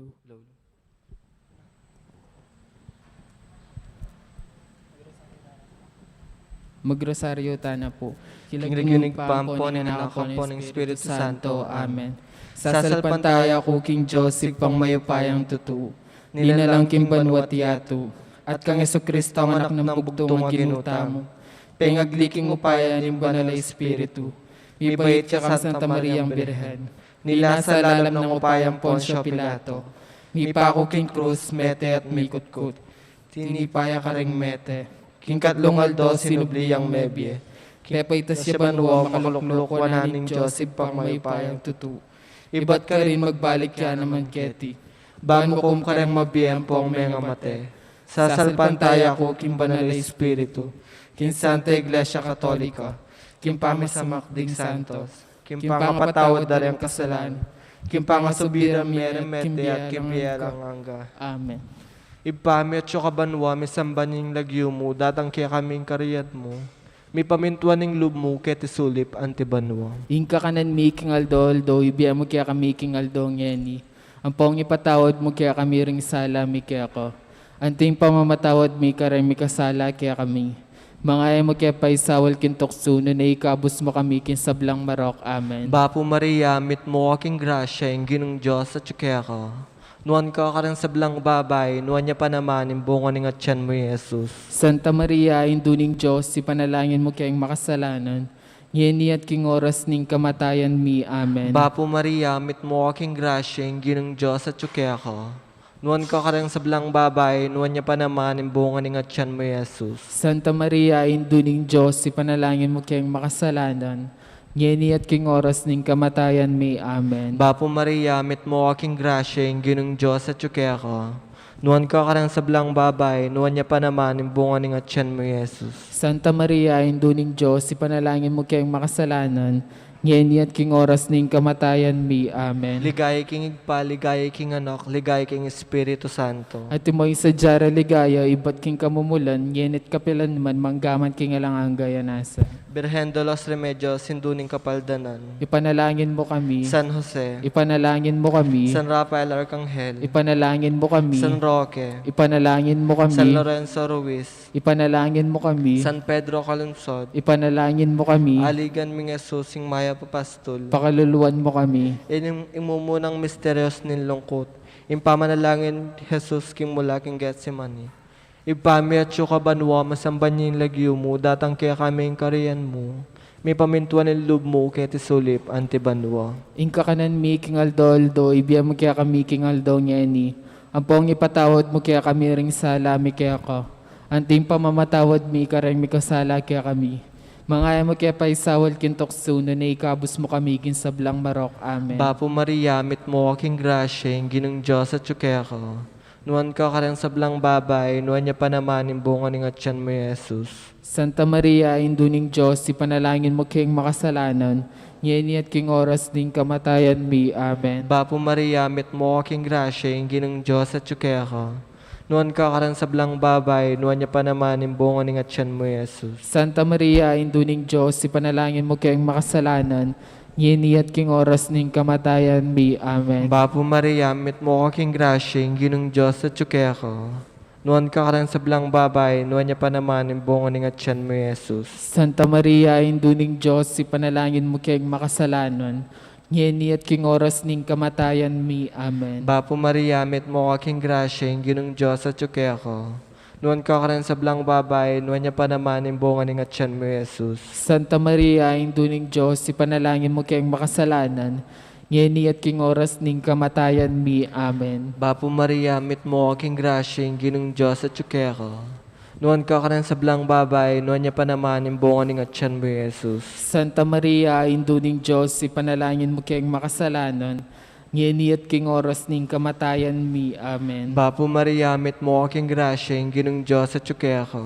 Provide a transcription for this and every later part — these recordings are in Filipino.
Lolo. Magrosaryo tana po. Kinikinig pampo ni nanakapo ng Espiritu Santo. Amen. Sasalpantaya ko King Joseph pang mayupayang tutu. Ninalang kimbanwat yato. At kang Kristo ang anak ng bugtong ang ginutamo. Pengagliking upaya ng banal na Espiritu. Mibait siya kang Santa Maria ang Birhen. Nila sa lalam ng upayang Poncio Pilato. Mipako King Cruz, mete at mikutkut. Tinipaya ka ring mete. King katlong aldo sinubliyang mebye. Pepaitas siya banwa makalukluk wananing Joseph pang mayupayang tutu. Iba't ka rin magbalik ka naman keti. Ban mo kung karang mabiyempo ang mga mate. Sasalpantaya ko King banal na Espiritu. King Santa Iglesia Katolika. King pamisamakdig santos. King pangapatawad dari ang kasalan. King pangasubira miyere mete at kimpiyalang angga. Amen. Ipami at kabanwa, may sambaning lagyo mo, datang kaya kaming kariyat mo. May pamintuan ng lub mo, keti sulip, antibanwa. Inka kanan making aldo, ibiya mo kaya kami king aldo ngeni. Ang pong ipatawad mo kaya kami ring sala, mi kaya ko. Anting pamamatawad mi karay mi kasala kaya kami. Mga ay mo kaya paisawal kintoksuno na ikabos mo kami kin sablang marok. Amen. Bapo Maria, mit mo aking grasya, yung ginong Diyos at kaya ka. Nuan ka rin sa blang babay, nuan niya pa naman yung bunga ng atyan mo, Jesus. Santa Maria, induning Diyos, ipanalangin mo kayang makasalanan. Yeni at king oras ning kamatayan mi. Amen. Bapo Maria, mit mo aking grasya, yung ginong Diyos at kaya ka. Nuan ka rin sa blang babay, nuan niya pa naman yung bunga ng atyan mo, Jesus. Santa Maria, induning Diyos, ipanalangin mo kayang makasalanan. Ngeni at king oras ning kamatayan mi. Amen. Bapo Maria, mit mo aking grasya, yung ginong Diyos at kaya ka. Nuan ka rin sa blang babay, nuan niya pa naman yung bunga ng atyan mo, Jesus. Santa Maria, induning Diyos, ipanalangin mo kayang makasalanan. Ngeni at king oras ning kamatayan mi. Amen. Ligaya king igpa, ligaya king anak, ligaya king Espiritu Santo. At imoy sa jara ligaya, iba't king kamumulan, ngenit kapilan man, manggaman king alangang gaya nasa. Birhen de los Remedios, sinduning kapaldanan. Ipanalangin mo kami. San Jose, Ipanalangin mo kami. San Rafael Arcangel, Ipanalangin mo kami. San Roque, Ipanalangin mo kami. San Lorenzo Ruiz, Ipanalangin mo kami. San Pedro Calungsod, Ipanalangin mo kami. Aligan ming Jesus, sing Maya Papastol. Pakaluluan mo kami. Imumunang misteryos nilungkot. Impamanalangin Jesus king mula king Getsemani. Ipami at kabanwa, masamban niya yung lagyo mo, datang kaya kami yung kariyan mo. May pamintuan ng loob mo, kaya tisulip, antibanwa. Inka kanan mi king aldo, ibiya mo kaya kami king aldo ngeni. Ang pong ipatawad mo kaya kami ring sala, mi kaya ko. Anting pamamatawad mi karang mi kasala kaya kami. Mga ay mo kaya paisawal kintoksuno na ikabos mo kami kin sablang marok. Amen. Bapo Maria, mit mo aking grasya, yung ginong Diyos at kaya ka. Nuan ka rin sa blang babay, nuan niya pa naman yung bunga ng atyan mo, Jesus. Santa Maria, induning Diyos, ipanalangin mo kayang makasalanan, ngeni at king oras din kamatayan mi. Amen. Bapo Maria, mit mo aking grasya, yung ginong Diyos at kaya ka. Nuan ka rin sa blang babay, nuan niya pa naman yung bunga ng atyan mo, Jesus. Santa Maria, induning Diyos, ipanalangin mo kayang makasalanan, ngeni at king oras ning kamatayan mi. Amen. Bapo Maria, mit mo aking grasya, yung ginong Diyos at kaya ka. Nuan ka rin sa blang babay, nuan niya pa naman yung bunga ng atyan mo, Jesus. Santa Maria, induning Diyos, ipanalangin mo kayang makasalanan, ngeni at king oras ning kamatayan mi. Amen. Bapo Maria, mit mo aking grasya, yung ginong Diyos at kaya ka. Nuan ka rin sa blang babay, nuan niya pa naman yung bunga ng atyan mo, Jesus. Santa Maria, induning Diyos, ipanalangin mo kayang makasalanan, ngeni at king oras ning kamatayan mi. Amen. Bapo Maria, mit mo aking grasya, yung ginong Diyos at kaya ka. Nuan ka rin sa blang babay, nuan niya pa naman yung bunga ng atyan mo, Jesus. Santa Maria, induning Diyos, ipanalangin mo kayang makasalanan, ngeni at king oras ning kamatayan mi. Amen. Bapo Maria, mit mo aking grasya, yung ginong Diyos at kaya ka.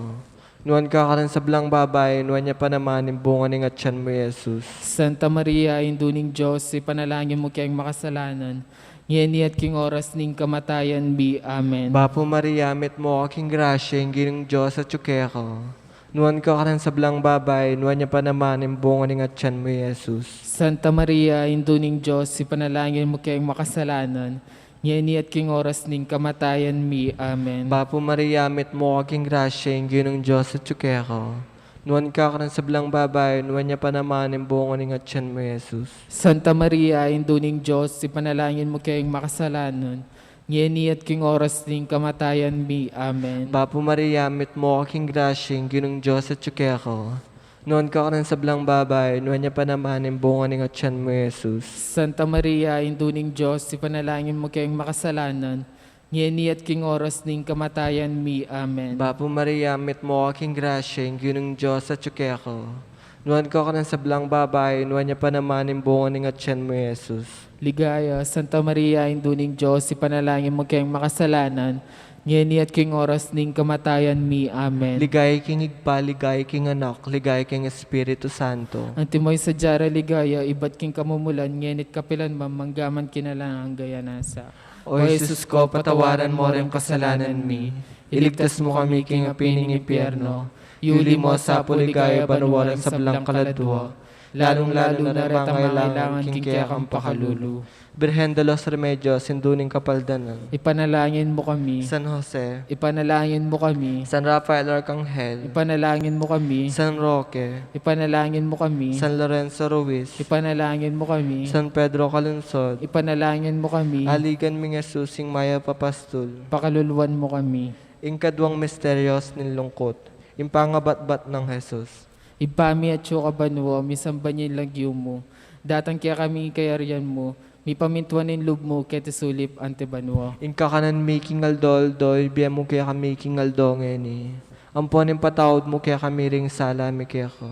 Nuan ka rin sa blang babay, nuan niya pa naman yung bunga ng atyan mo, Jesus. Santa Maria, induning Diyos, ipanalangin mo kayang makasalanan, ngeni at king oras ning kamatayan mi. Amen. Bapo Maria, mit mo aking grasya, yung ginong Diyos at kaya ka. Nuan ka rin sa blang babay, nuan niya pa naman yung bunga ng atyan mo, Jesus. Santa Maria, induning Diyos, ipanalangin mo kayang makasalanan, ngeni at king oras ning kamatayan mi. Amen. Bapo Maria, mit mo aking grasya, yung ginong Diyos at tsukeko. Nuwan ka karan sa blang babae, nuwan niya pa naman yung buong aning at tiyan mo, Jesus. Santa Maria, induning Diyos, ipanalangin mo kayong makasalanan, ngeni at king oras ning kamatayan mi. Amen. Bapo Maria, mit mo aking grasya, yung ginong Diyos at tsukeko. Nuwan ka karan sa blang babae, nuwan niya pa naman yung buong aning at tiyan mo, Jesus. Santa Maria, induning Diyos, ipanalangin mo kayong makasalanan, ngeni at king oras ning kamatayan mi. Amen. Bapo Maria, mit mo aking grasya, yung ginong Diyos at tsukeko. Nuwan ka karan sa blang babae, nuwan niya pa naman yung buong aning at tiyan mo, Jesus. Ligaya, Santa Maria, induning Diyos, ipanalangin mo kayong makasalanan, ngeni at king oras ning kamatayan mi. Amen. Ligay king igpa, ligay king anak, ligay king Espiritu Santo. Ang timoy sa jara ligaya, iba't king kamumulan, ngenit kapilan manggaman kinalangang gaya nasa. O Jesus ko, patawaran mo rin kasalanan mi. Iligtas mo kami king apining impyerno. Yuli mo sa puligaya banuwalan sa blang kaladwa. Lalong-lalo na rin pangailangan king kaya kang pakalulu. Birhen de los Remedios, sinduning kapaldanan. Ipanalangin mo kami. San Jose, Ipanalangin mo kami. San Rafael Arcangel, Ipanalangin mo kami. San Roque, Ipanalangin mo kami. San Lorenzo Ruiz, Ipanalangin mo kami. San Pedro Calunsod, Ipanalangin mo kami. Aligan mi Jesusing Maya Papastul, Pakaluluan mo kami. Ingkadwang misteryos nilungkot, impangabat-bat ng Jesus. Ibami at siyo kabanwa, misambanyin lagyo mo. Datang kaya kami kayarian mo, mi pamintuanin loob mo, kete sulip ante banwa. Inka kanan making aldol doy, biya mo kaya ka making aldongen eh. Amponin patawad mo kaya kami ring sala mi kaya ko.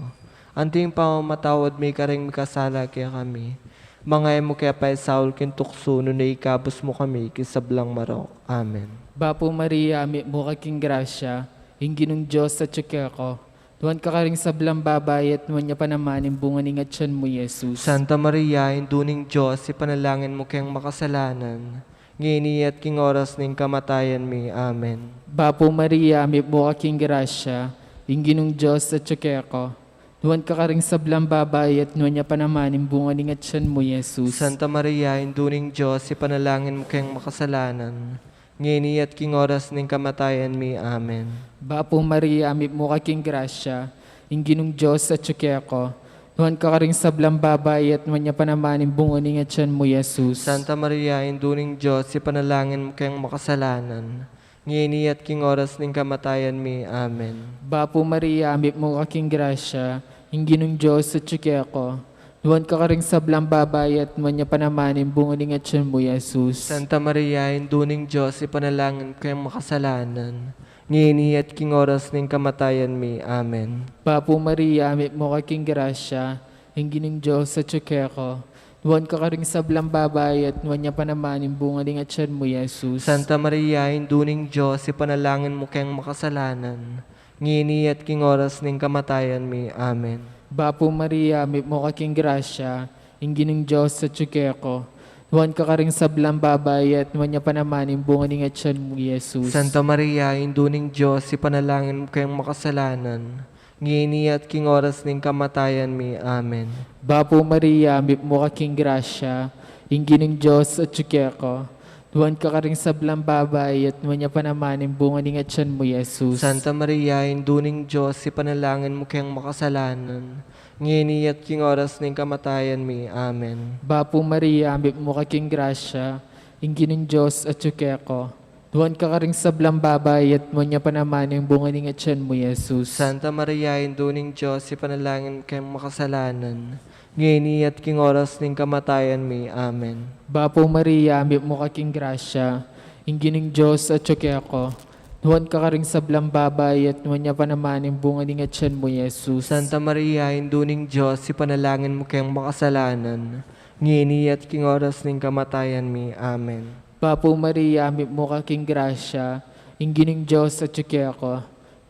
Anting pa matawad mi ka ring kasala kaya kami. Mangay mo kaya pa Saul kintukso no na ikabos mo kami kisablang marok. Amen. Bapo Maria, mi mo kaking grasya, hinginong Diyos sa tsukya ko. Tuwan ka ring sablang babae at nuwan niya pa naman yung bunga ning atyan mo, Jesus. Santa Maria, induning Diyos, ipanalangin mo kayang makasalanan. Ngini at king oras ning kamatayan mi. Amen. Bapo Maria, mi mo kaking grasya, hinginong Diyos sa tsukya ko. Tuwan ka ring sablang babae at nuwan niya pa naman yung bunga ning atyan mo, Jesus. Santa Maria, induning Diyos, ipanalangin mo kayang makasalanan. Ngini at king oras ning kamatayan mi. Amen. Bapo Maria, mi mo kaking grasya, hinginong Diyos sa tsukya ko. Tuwan ka ring sablang babae at nuwan niya pa naman yung bunga ning atyan mo, Jesus. Santa Maria, induning Diyos, ipanalangin mo kayang makasalanan. Ngini at king oras ning kamatayan mi. Amen. Bapo Maria, mi mo kaking grasya, hinginong Diyos sa tsukya ko. Tuwan ka ring sablang babae at nuwan niya pa naman yung bunga ning atyan mo, Jesus. Santa Maria, induning Diyos, ipanalangin mo kayang makasalanan. Ngini at king oras ning kamatayan mi. Amen. Bapo Maria, mi mo kaking grasya, hinginong Diyos sa tsukya ko. Tuwan ka ring sablang babae at nuwan niya pa naman yung bunga ning atyan mo, Jesus. Santa Maria, induning Diyos, ipanalangin mo kayang makasalanan. Ngini at king oras ning kamatayan mi. Amen. Bapo Maria, mi mo kaking grasya, hinginong Diyos sa tsukya ko. Tuwan ka ring sablang babae at nuwan niya pa naman yung bunga ning atyan mo, Jesus. Santa Maria, induning Diyos, ipanalangin mo kayang makasalanan. Ngini at king oras ning kamatayan mi. Amen. Bapo Maria, mi mo kaking grasya, hinginong Diyos sa tsukya ko. Tuwan ka ring sablang babae at nuwan niya pa naman yung bunga ning atyan mo, Jesus. Santa Maria, induning Diyos, ipanalangin mo kayang makasalanan. Ngini at king oras ning kamatayan mi. Amen. Bapo Maria, mi mo kaking grasya, hinginong Diyos at tsukya ko. Tuwan ka ring sablang babae at nuwan niya pa naman yung bunga ning atyan mo, Jesus. Santa Maria, induning Diyos, ipanalangin mo kayang makasalanan. Ngini at king oras ning kamatayan mi. Amen. Bapo Maria, mi mo kaking grasya, hinginong Diyos at tsukya ko. Tuwan ka ring sablang babae at nuwan niya pa naman yung bunga ning atyan mo, Jesus. Santa Maria, induning Diyos, ipanalangin mo kayang makasalanan. Ngini at king oras ning kamatayan mi. Amen. Bapo Maria, mi mo kaking grasya, hinginong Diyos at tsukya ko.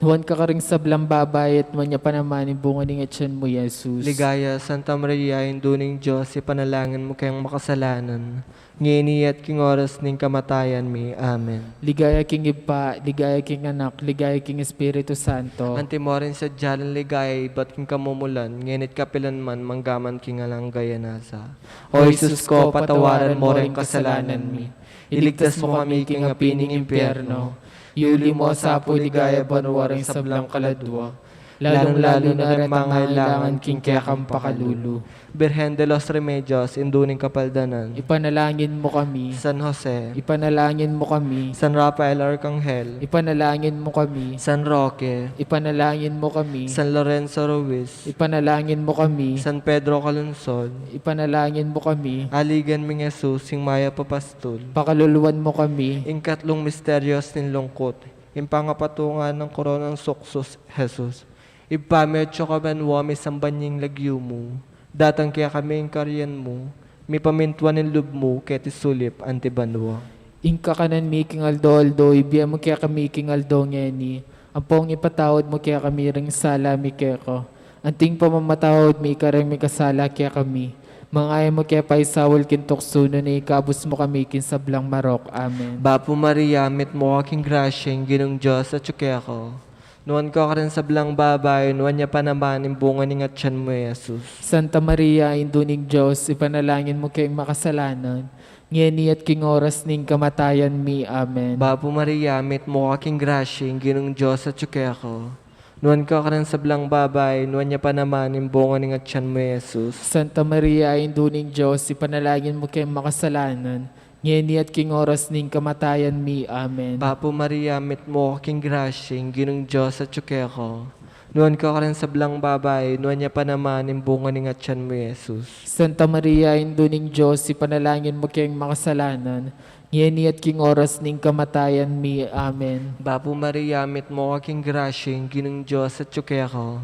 Nuwan ka ring sablang babay at manya pa naman yung bunga ng atyan mo, Jesus. Ligaya, Santa Maria, Induning Diyos, ipanalangin mo kayong makasalanan. Ngini at king oras ning kamatayan mi. Amen. Ligaya king Ipa, ligaya king Anak, ligaya king Espiritu Santo. Antimorin sa jalan ligaya, ba't king kamumulan, ngenit kapilan man, manggaman king alang gaya nasa. O Jesus ko, patawaran mo rin kasalanan mi. Iligtas mo kami king apining impyerno. Yuli mo sa apo ligaya banwaring sablang kaladwa. Lalong-lalo na rin pangailangan king kaya kang pakalulu. Birhen de los Remedios, Induning Kapaldanan. Ipanalangin mo kami. San Jose, Ipanalangin mo kami. San Rafael Arcangel, Ipanalangin mo kami. San Roque, Ipanalangin mo kami. San Lorenzo Ruiz, Ipanalangin mo kami. San Pedro Calungsod, Ipanalangin mo kami. Aligan Ming Jesus, Sing Maya Papastol, Pakaluluwan mo kami. Ingkatlong Misteryos nin Lungkot, Impangapatungan ng Koronang Suksos, Jesus, Ipametyo ka banwa, may sambanying lagyo mo, datang kaya kami ang karyan mo, may pamintuan ng lub mo, keti sulip, antibanwa. Ingka kanan miking aldo, ibiya mo kaya kami king aldo ngeni. Ang pong ipatawad mo kaya kami ring sala mi keko. Anting pamamatawad mi karang mi kasala kaya kami. Mangaya mo kaya paisawal kin tuksuno na ikabos mo kami kin sablang marok. Amen. Bapo Maria, mit mo aking grasyeng, ginong Diyos at ko. Nuwan ko ka rin sa blang babay, nuwan niya pa naman yung bunga ng atyan mo, Jesus. Santa Maria, Induning Diyos, ipanalangin mo kayong makasalanan. Ngeni at king oras ning kamatayan mi. Amen. Bapo Maria, mit mo aking grasyeng, ginong Diyos at ko. Nuwan ko ka rin sa blang babay, nuwan niya pa naman yung bunga ng atyan mo, Jesus. Santa Maria, Induning Diyos, ipanalangin mo kayong makasalanan. Ngeni at king oras ning kamatayan mi. Amen. Bapo Maria, mit mo aking grasyeng, ginong Diyos at ko. Nuwan ko ka rin sa blang babay, nuwan niya pa naman yung bunga ng atyan mo, Jesus. Santa Maria, Induning Diyos, ipanalangin mo kayong makasalanan. Ngeni at king oras ning kamatayan mi. Amen. Bapo Maria, mit mo aking grasyeng, ginong Diyos at ko.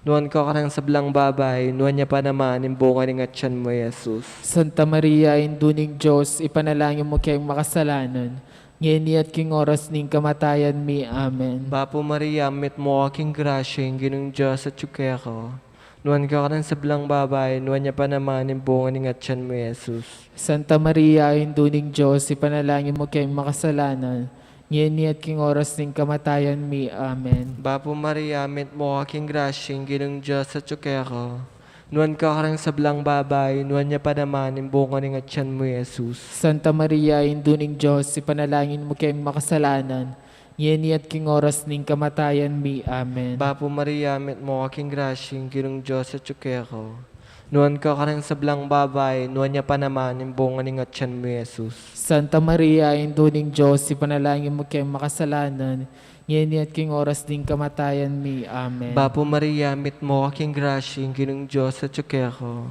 Nuwan ko ka rin sa blang babay, nuwan niya pa naman yung bunga ng atyan mo, Jesus. Santa Maria, Induning Diyos, ipanalangin mo kayong makasalanan. Ngeni at king oras ning kamatayan mi. Amen. Bapo Maria, mit mo aking grasyeng, ginong Diyos at ko. Nuwan ko ka rin sa blang babay, nuwan niya pa naman yung bunga ng atyan mo, Jesus. Santa Maria, Induning Diyos, ipanalangin mo kayong makasalanan. Ngeni at king oras ning kamatayan mi. Amen. Bapo Maria, mit mo aking grasyeng, ginong Diyos at ko. Nuwan ko ka rin sa blang babay, nuwan niya pa naman yung bunga ng atyan mo, Jesus. Santa Maria, Induning Diyos, ipanalangin mo kayong makasalanan. Ngeni at king oras ning kamatayan mi. Amen. Bapo Maria, mit mo aking grasyeng, ginong Diyos at ko. Nuwan ko ka rin sa blang babay, nuwan niya pa naman yung bunga ng atyan mo, Jesus. Santa Maria, Induning Diyos, ipanalangin mo kayong makasalanan. Ngeni at king oras ning kamatayan mi. Amen. Bapo Maria, mit mo aking grasyeng, ginong Diyos at ko.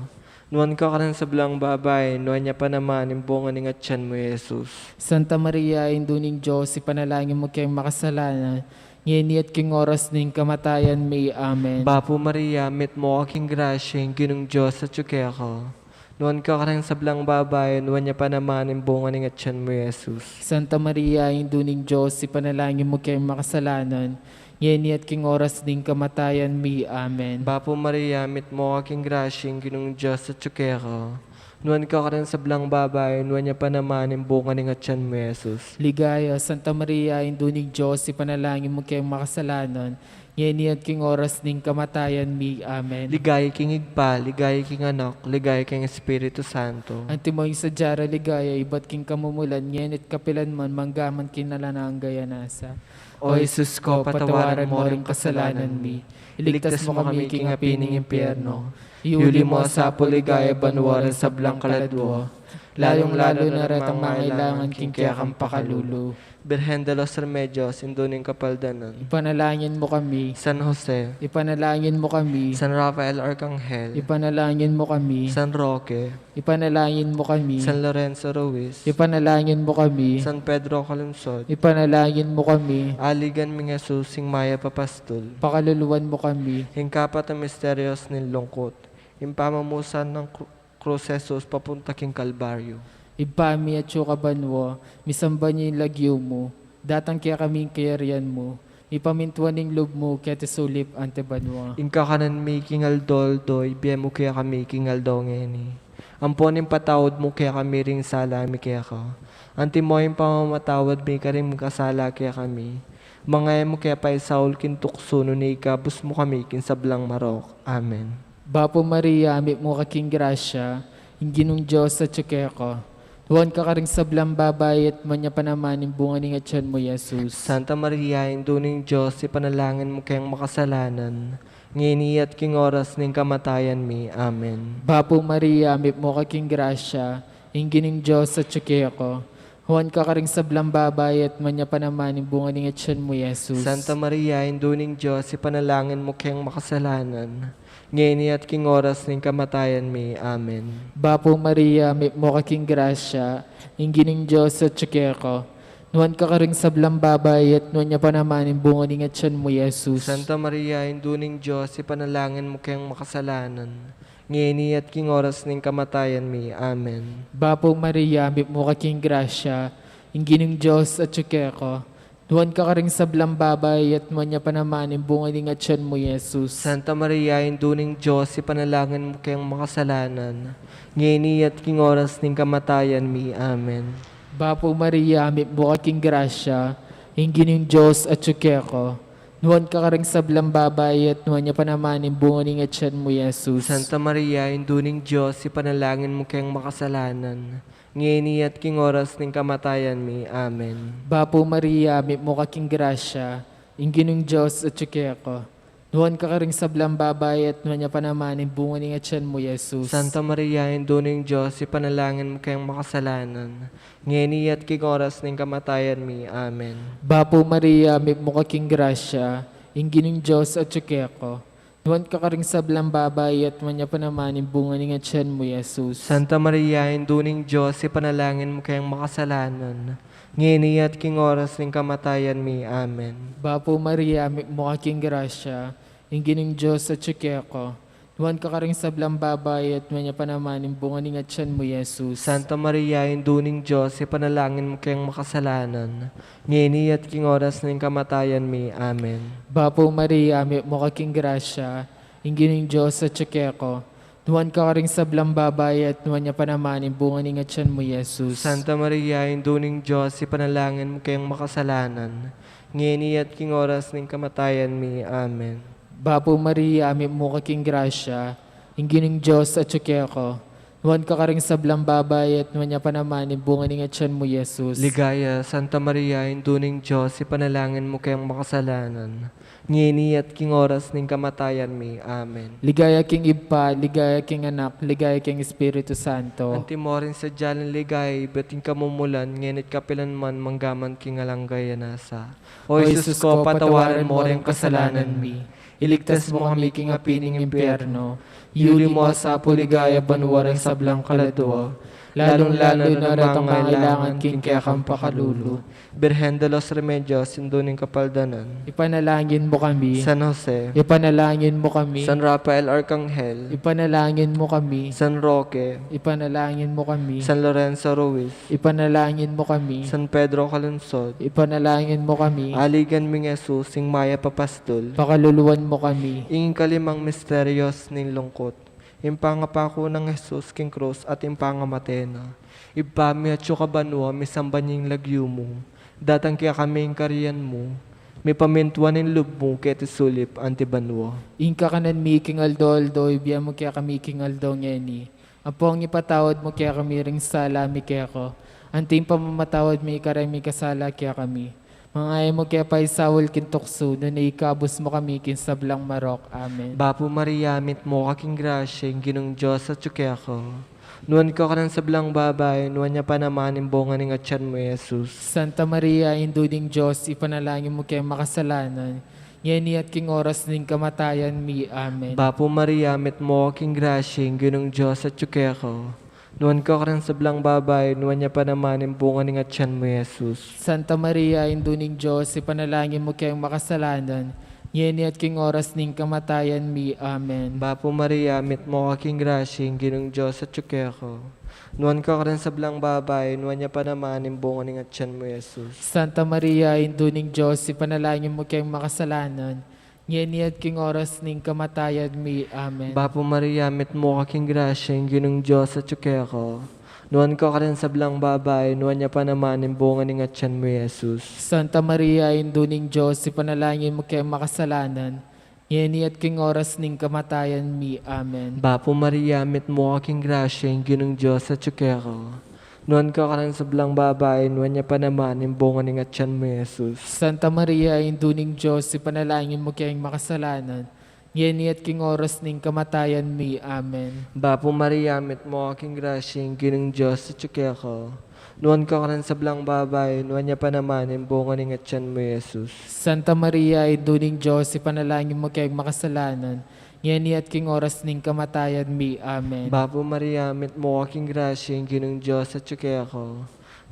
Nuwan ko ka rin sa blang babay, nuwan niya pa naman yung bunga ng atyan mo, Jesus. Santa Maria, Induning Diyos, ipanalangin mo kayong makasalanan. Ngeni at king oras ning kamatayan mi. Amen. Bapo Maria, mit mo aking grasyeng, ginong Diyos at ko. Nuwan ko ka rin sa blang babay, nuwan niya pa naman yung bunga ng atyan mo, Jesus. Santa Maria, Induning Diyos, ipanalangin mo kayong makasalanan. Ngeni at king oras ning kamatayan mi. Amen. Bapo Maria, mit mo aking grasyeng, ginong Diyos at ko. Nuwan ko ka rin sa blang babay, nuwan niya pa naman yung bunga ng atyan mo, Jesus. Ligaya, Santa Maria, Induning Diyos, ipanalangin mo kayong makasalanan. Ngeni at king oras ning kamatayan mi. Amen. Ligaya king Igpa, ligaya king Anak, ligaya king Espiritu Santo. Antimoy sa jara ligaya, iba't king kamumulan, ngenit kapilan man, manggaman kinalanang gaya nasa. O Jesus ko, patawaran mo rin kasalanan mi. Iligtas mo kami king apining impyerno. Iuli mo sa puligaya banwaran sa blang kaladwa. Lalong-lalo na retang mangailangan king kaya kang pakalulu. Birhen de los Remedios, Induning Kapaldanan. Ipanalangin mo kami. San Jose, Ipanalangin mo kami. San Rafael Arcangel, Ipanalangin mo kami. San Roque, Ipanalangin mo kami. San Lorenzo Ruiz, Ipanalangin mo kami. San Pedro Calungsod, Ipanalangin mo kami. Aligan Ming Jesus, Sing Maya Papastol, Pakaluluwan mo kami. Hingkapat ang misteryos ng lungkot, impamamusan ng krus Jesus papunta king Kalbaryo. Ibami at banwa, misamba niya yung lagyo mo, datang kaya kaming kayarian mo, ipamintuan ng loob mo kaya tisulip ante banwa. Inka kanan may kingal doldoy, biya mo kaya kami kingal dongeni. Amponin patawad mo kaya kami ring salami kaya ka. Anti mo yung pamamatawad may ka rin kasala kaya kami. Mga mo kaya pa isaul kintukso no ni ikabus mo kami kinsablang marok. Amen. Bapo Maria, amip mo kaking grasya, inginong Diyos sa tsukeko. Tuwan ka karing sablang babay at manya pa naman yung bunga ng atyan mo, Jesus. Santa Maria, induning Diyos, ipanalangin mo kayang makasalanan. Ngini at king oras ng kamatayan mi. Amen. Bapo Maria, amip mo kaking grasya, inginong Diyos sa tsukeko. Tuwan ka karing sablang babay at manya pa naman yung bunga ng atyan mo, Jesus. Santa Maria, induning Diyos, ipanalangin mo kayang makasalanan. Ngini at king oras ng kamatayan mi. Amen. Bapo Maria, may mo kaking grasya, ingining Diyos sa tsukeko. Nuwan ka karing sablang babay at nuwan niya pa naman yung bunga ng atyan mo, Jesus. Santa Maria, induning Diyos, ipanalangin mo kayang makasalanan. Ngini at king oras ng kamatayan mi. Amen. Bapo Maria, may mo kaking grasya, ingining Diyos sa tsukeko. Nuwan ka karing sablang babay at nuwan niya pa naman yung bunga ng atyan mo, Jesus. Santa Maria, induning Diyos, ipanalangin mo kayang makasalanan. Ngini at king oras ng kamatayan mi. Amen. Bapo Maria, may mo kaking grasya, ingining Diyos at tsukeko. Nuwan ka karing sablang babay at nuwan niya pa naman yung bunga ng atyan mo, Jesus. Santa Maria, induning Diyos, ipanalangin mo kayang makasalanan. Ngini at king oras ng kamatayan mi. Amen. Bapo Maria, may mo kaking grasya, inginong Diyos at tsukeko. Nuwan ka karing sablang babay at nuwan niya pa naman yung bunga ng atyan mo, Jesus. Santa Maria, induning Diyos, ipanalangin mo kayang makasalanan. Ngini at king oras ng kamatayan mi. Amen. Bapo Maria, may mo kaking grasya, inginong Diyos at tsukeko. Nuwan ka karing sablang babay at nuwan niya pa naman yung bunga ng atyan mo, Jesus. Santa Maria, induning Diyos, ipanalangin mo kayang makasalanan. Ngini at king oras ng kamatayan mi. Amen. Bapo Maria, may mo kaking grasya, inginong Diyos at tsukeko. Nuwan ka karing sablang babay at nuwan niya pa naman yung bunga ng atyan mo, Jesus. Santa Maria, induning Diyos, ipanalangin mo kayang makasalanan. Ngini at king oras ng kamatayan mi. Amen. Bapo Maria, may mo kaking grasya, inginong Diyos at tsukeko. Nuwan ka karing sablang babay at nuwan niya pa naman yung bunga ng atyan mo, Jesus. Santa Maria, induning Diyos, ipanalangin mo kayang makasalanan. Ngini at king oras ng kamatayan mi. Amen. Bapo Maria, may mo kaking grasya, inginong Diyos at tsukeko. Nuwan ka karing sablang babay at nuwan niya pa naman yung bunga ng atyan mo, Jesus. Ligaya, Santa Maria, induning Diyos, ipanalangin mo kayang makasalanan. Ngini at king oras ng kamatayan mi. Amen. Ligaya king Iba, ligaya king Anak, ligaya king Espiritu Santo. Antimorin sa jalan ligay, bating kamumulan, ngenit kapilan man manggaman king alanggaya nasa. O Jesus ko, patawaran mo rin kasalanan mi. Iligtas mo kami king apining impyerno. Yuli mo sa puligaya banwarang sablang kaladwa. Lalong-lalo na ratang kailangan king kaya kang pakalulu. Birhen de los Remedios, induning kapaldanan. Ipanalangin mo kami. San Jose, Ipanalangin mo kami. San Rafael Arcangel, Ipanalangin mo kami. San Roque, Ipanalangin mo kami. San Lorenzo Ruiz, Ipanalangin mo kami. San Pedro Calunsod, Ipanalangin mo kami. Aligan ming Jesus, sing Maya Papastol, Pakaluluwan mo kami. ingin kalimang misteryos ng lungkot. Impangapako ng Jesus king cross at impangamatena. Ibami at yukabanwa misambanying lagyo mo. Datang kaya kami ang kariyan mo. May pamintuan ng loob mo kaya tisulip antibanwa. Inka kanan mi king aldo, ibiya mo kaya kami king aldo ngeni. Apong ipatawad mo kaya kami ring salami kaya ko. Anting pamamatawad mi karami kasala kaya kami. Mga mo kaya pa isawol kintukso, na ikabos mo kami kinsablang marok. Amen. Bapo Maria, mit mo kaking grasya, yung ginong Diyos at tsukya ko. Nuwan ka ka ng sablang babay, nuwan niya pa naman yung bunga ng atyan mo, Jesus. Santa Maria, induding Diyos, ipanalangin mo kaya makasalanan. Yeni at king oras ng kamatayan mi. Amen. Bapo Maria, mit mo kaking grasya, yung ginong Diyos at tsukya ko. Nuwan ka ka ng sablang babay, nuwan niya pa naman yung bunga ng atyan mo, Jesus. Santa Maria, induding Diyos, ipanalangin mo kayang makasalanan. Yeni at king oras ning kamatayan mi. Amen. Bapo Maria, mit mo aking grasyeng ginong Diyos at tsukeko. Nuwan ka rin sa blang babay, nuwan niya pa naman imbungan ng atyan mo, Jesus. Santa Maria, induning Diyos, ipanalangin mo kayong makasalanan. Yeni at king oras ning kamatayan mi. Amen. Bapo Maria, mit mo aking grasyeng ginong Diyos at tsukeko. Nuwan ka rin sa blang babay, nuwan niya pa naman imbungan ng atyan mo, Jesus. Santa Maria, induning Diyos, ipanalangin mo kayong makasalanan. Yeni at king oras ning kamatayan mi. Amen. Bapo Maria, mit mo aking grasyeng ginong Diyos at tsukeko. Nuwan ka rin sa blang babay, nuwan niya pa naman imbungan ng atyan mo, Jesus. Santa Maria, induning Diyos, ipanalangin mo kayong makasalanan. Yeni at king oras ning kamatayan mi. Amen. Bapo Maria, mit mo aking grasyeng ginong Diyos at tsukeko. Nuwan ka rin sa blang babay, nuwan niya pa naman imbungan ng atyan mo, Jesus. Santa Maria, induning Diyos, ipanalangin mo kayong makasalanan. Yeni at king oras ning kamatayan mi. Amen. Bapo Maria, mit mo aking grasyeng ginong Diyos at tsukeko.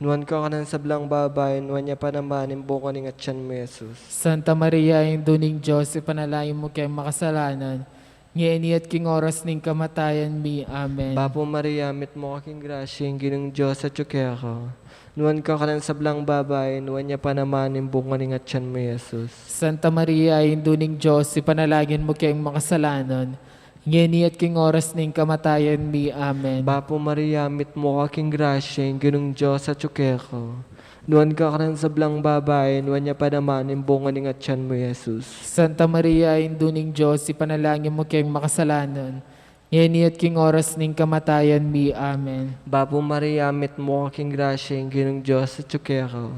Nuwan ka rin sa blang babay, nuwan niya pa naman imbungan ng atyan mo, Jesus. Santa Maria, induning Diyos, ipanalangin mo kayong makasalanan. Yeni at king oras ning kamatayan mi. Amen. Bapo Maria, mit mo aking grasyeng ginong Diyos at tsukeko. Nuwan ka rin sa blang babay, nuwan niya pa naman imbungan ng atyan mo, Jesus. Santa Maria, induning Diyos, ipanalangin mo kayong makasalanan. Yeni at king oras ning kamatayan mi. Amen. Bapo Maria, mit mo aking grasyeng ginong Diyos at tsukeko. Nuwan ka rin sa blang babay, nuwan niya pa naman imbungan ng atyan mo, Jesus. Santa Maria, induning Diyos, ipanalangin mo kayong makasalanan. Yeni at king oras ning kamatayan mi. Amen. Bapo Maria, mit mo aking grasyeng ginong Diyos at tsukeko.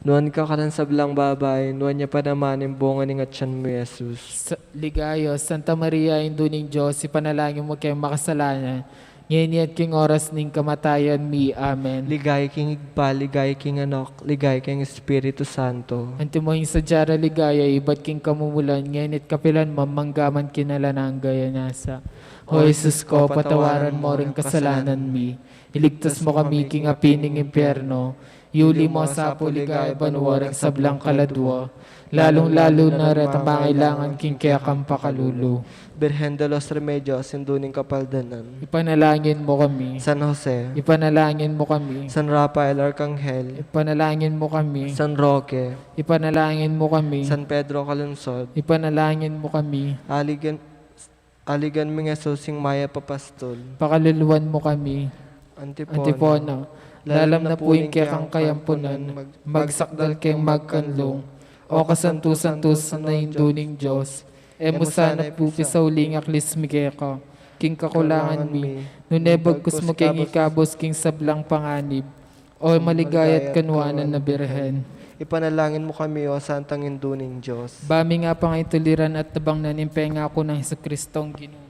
Nuwan ka rin sa blang babay, nuwan niya pa naman imbungan ng atyan mo, Jesus. Ligayo, Santa Maria, induning Diyos, ipanalangin mo kayong makasalanan. Yeni at king oras ning kamatayan mi. Amen. Ligay king igpa, ligay king anak, ligay king Espiritu Santo. Antimohing sa jara ligaya, iba't king kamumulan, ngenit kapilan mamanggaman kinalanang gaya nasa. O Jesus ko, patawaran mo rin kasalanan mi. Iligtas mo kami king apining impyerno. Yuli mo sa puligay, banuwarang sablang kaladwa. Lalong-lalo na ret ang pangailangan king kaya kang pakalulu. Birhen de los Remedios, sinduning kapaldanan. Ipanalangin mo kami. San Jose, Ipanalangin mo kami. San Rafael Arcangel, Ipanalangin mo kami. San Roque, Ipanalangin mo kami. San Pedro Calungsod, Ipanalangin mo kami. Aligan ming Jesusing Maya Papastol, Pakaluluwan mo kami. Antipona. Lalam na puwing kaya kang kayampunan, magsakdal kayong magkanlong, o kasantusan-tusan na induning Diyos, e musana pupisaw lingak lismigeka, king kakulangan mi, nunebagkus mo king ikabos king sablang panganib, o maligayat kanwanan na birhen. ipanalangin mo kami, O Santang Induning Diyos. Bami nga pang ituliran at tabang nanimpenga ako ng Jesucristong ginumi.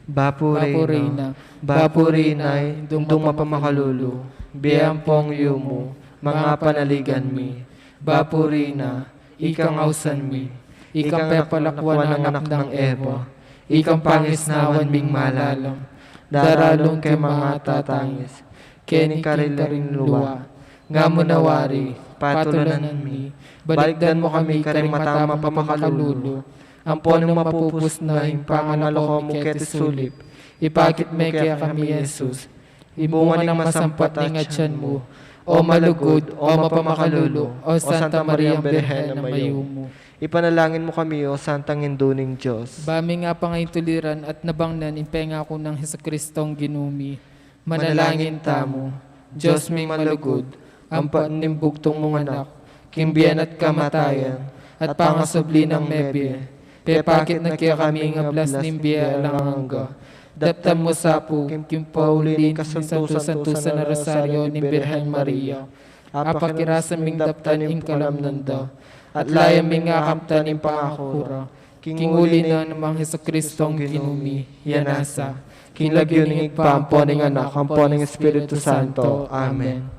Bapo Reina, Bapo Reina, indung mapamakalulu, biyampong yumo, mga panaligan mi. Bapo Reina, ikang ausan mi, ikang pepalakwan ng anak ng Eva, ikang pangisnawan ming malalam, daralong kay mga tatangis, keni karilaring luwa, nga munawari, patulanan mi, balikdan mo kami karing matama pamakalulu, ampon ng mapupus na impangaloko mo keti sulip, ipakit me kaya kami Jesus, imungan ng masampat ng atyan mo, o malugod, o mapamakalulu, o Santa Maria Birhen na mayumo. Ipanalangin mo kami, O Santang Induning Diyos. Bami nga pa ngayon tuliran at nabangnan impenga ko ng Jesucristong ginumi. Manalangin tamo, Diyos may malugod, ang panimbugtong mong anak, kimbiyan at kamatayan, at pangasubli ng mebye. Pepakit na kaya kami ng ablas nimbiya alang hangga. Daptam mo sa po, kimpaulin, kasantusan-tusan na rosaryo ni Birhen Maria. Apakirasan ming daptan ing kalamnanda, at layam ming akamtan ing pangakura. Kinguli na namang Jesucristong ginumi, yanasa. Kinlagyo ng igpampo ng anak, ampo ng Espiritu Santo. Amen.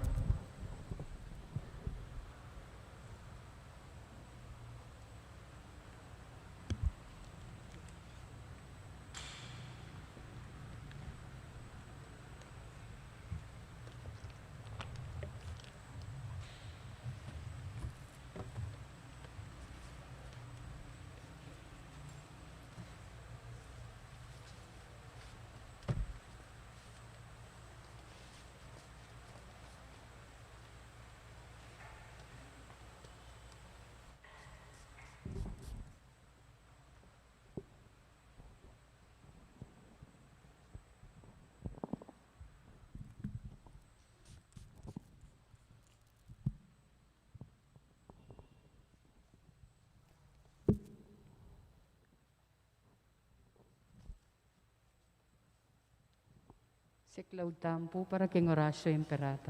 Siklaw tampo para king Horacio Imperata.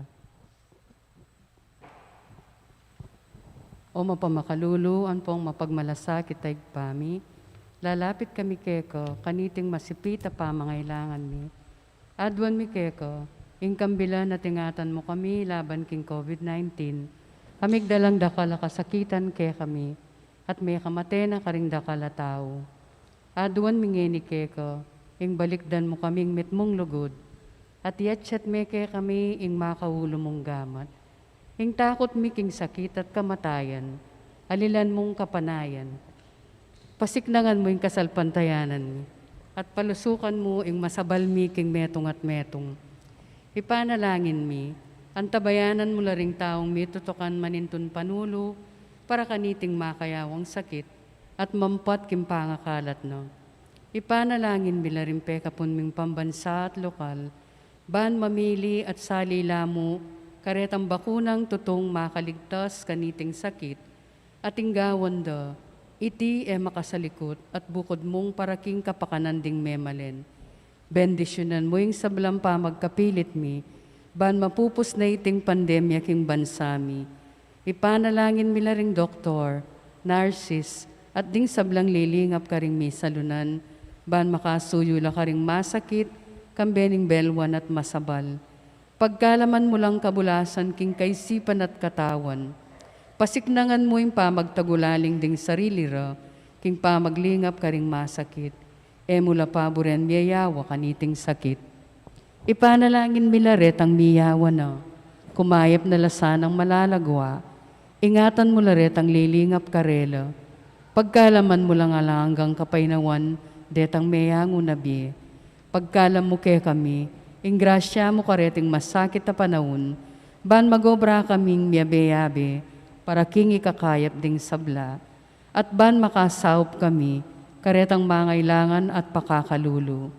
O mapamakalulu, ang pong mapagmalasakit ay pami, lalapit kami keko, kaniting masipita pa mangailangan mi. Adwan mi keko, ingkambila na tingatan mo kami laban king COVID-19, amigdalang dakala kasakitan ke kami, at may kamate na karing dakala tao. Adwan mi ngeni keko, ing balikdan mo kaming mitmong lugod, at yatsyat me ke kami ing makaulo mong gamat. Ing takot mi king sakit at kamatayan, alilan mong kapanayan. Pasiknangan mo ing kasalpantayanan mi, at palusukan mo ing masabal mi king metong at metong. Ipanalangin mi, antabayanan mo laring taong mi tutukan manintun panulo, para kaniting makayawang sakit, at mampat kim pangakalat no. Ipanalangin mi laring pekapun ming pambansa at lokal, ban mamili at salila mo, karetang bakunang tutong makaligtas kaniting sakit, at inggawan da, iti makasalikot at bukod mong paraking kapakananding memalen. Bendisyonan mo yung sablang pa magkapilit mi, ban mapupos na iting pandemya king bansami. Ipanalangin mi ring doktor, nurses, at ding sablang lilingap ka ring mi salunan, ban makasuyo la ka ring masakit, kambening belwan at masabal. Pagkalaman mo lang kabulasan king kaisipan at katawan, pasiknangan mo yung pamagtagulaling ding sarili ra, king pamaglingap ka ring masakit, mula paboren miyayawa kaniting sakit. Ipanalangin milaret ang miyawa na, kumayap na lasan ang malalagwa, ingatan mo laret ang lilingap karela, pagkalaman mo lang hanggang kapainawan, detang meyango nabi, pagkalam mo ke kami, ingrasya mo kareting masakit na panahon, ban magobra kaming miyabe-yabe, para king ikakayap ding sabla, at ban makasaup kami, karetang mangailangan at pakakalulo.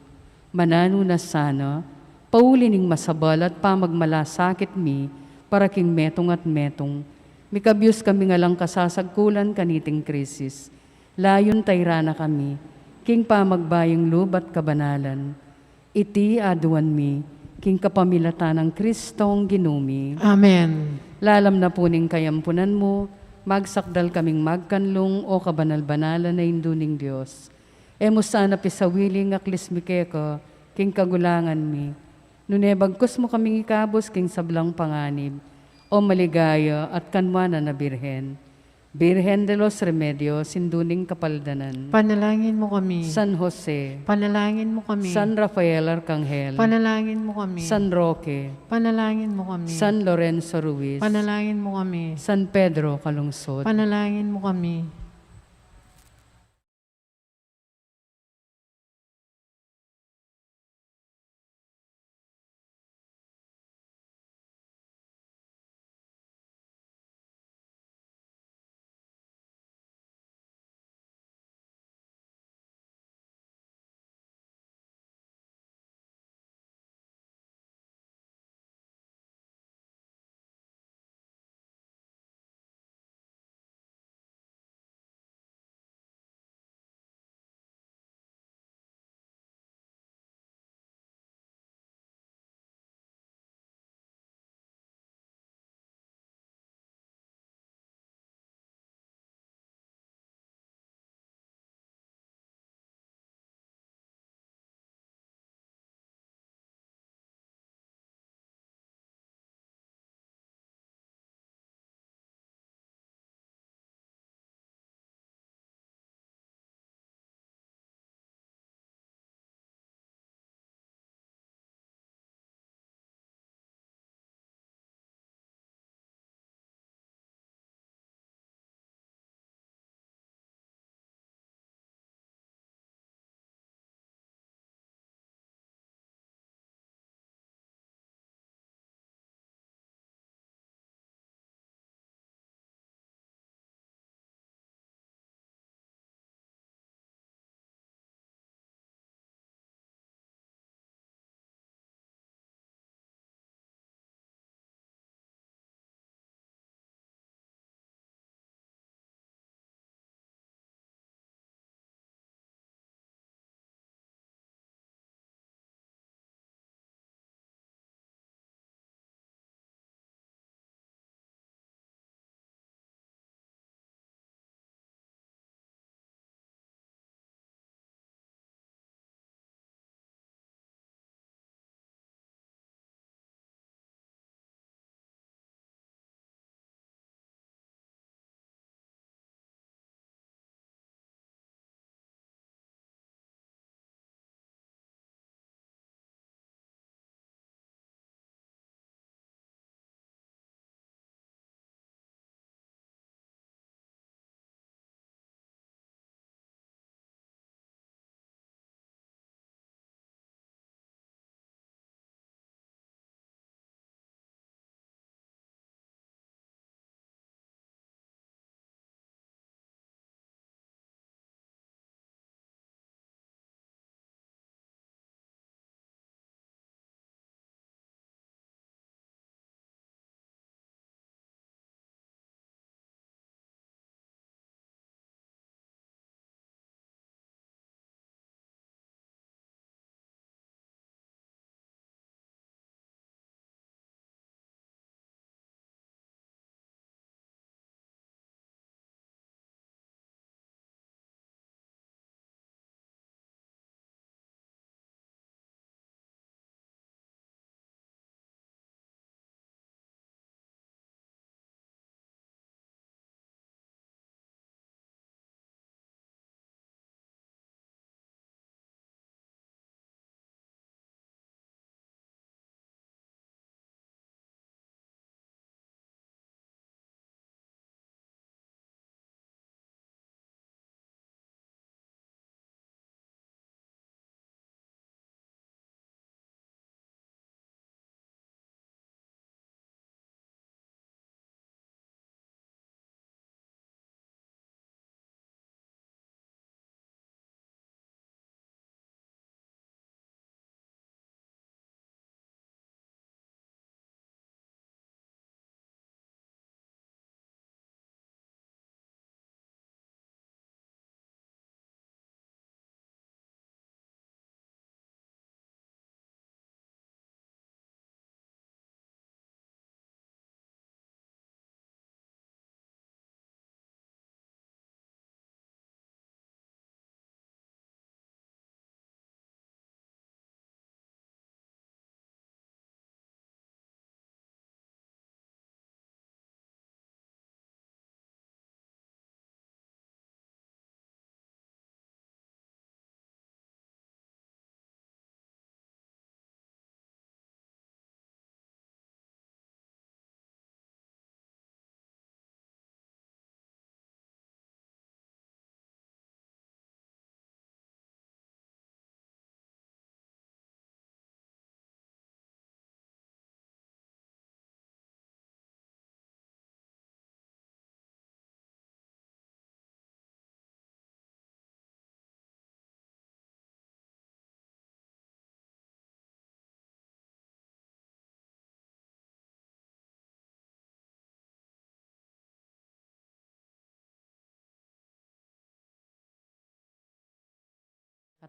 Manano na sana, paulining masabal at pamagmalasakit mi, para king metong at metong, mikabyos kami nga lang kasasagkulan kaniting krisis, layon tayrana kami, king pamagbayang lub at kabanalan, iti aduan mi, king kapamilatan ng Kristong ginumi. Amen. Lalam na puning kayampunan mo, magsakdal kaming magkanlong o kabanal-banalan na induning Diyos. Emo sana pisawiling aklis mi keko, king kagulangan mi. Nunebagkos mo kaming ikabos king sablang panganib, o maligaya at kanwana na birhen. Birhen de los Remedios, sinduning kapaldanan. Panalangin mo kami. San Jose, Panalangin mo kami. San Rafael Arcangel, Panalangin mo kami. San Roque, Panalangin mo kami. San Lorenzo Ruiz, Panalangin mo kami. San Pedro Calungsod, Panalangin mo kami.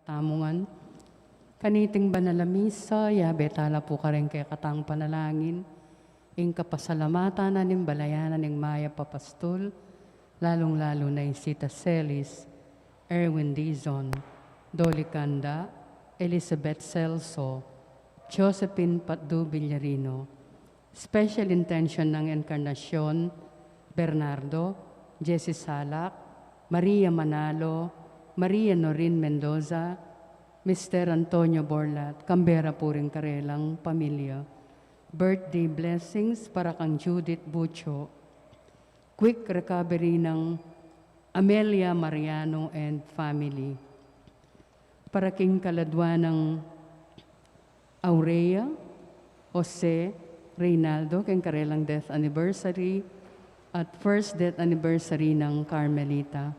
tamungan. Kaniting banalamisa, yabe tala po ka rin kay katang panalangin. Ing kapasalamatan na ning balayanan ng Maya Papastol, lalong-lalo na yung Sita Celis, Erwin Dizon, Dolly Canda, Elizabeth Celso, Josephine Patdu Villarino. Special intention ng Encarnacion, Bernardo, Jessie Salak, Maria Manalo, Maria Norin Mendoza, Mr. Antonio Borlat, Canberra po rin karelang pamilya. Birthday blessings para kang Judith Bucho. Quick recovery ng Amelia Mariano and family. Para king kaladwa ng Aurea, Jose, Reynaldo, king karelang death anniversary, at first death anniversary ng Carmelita.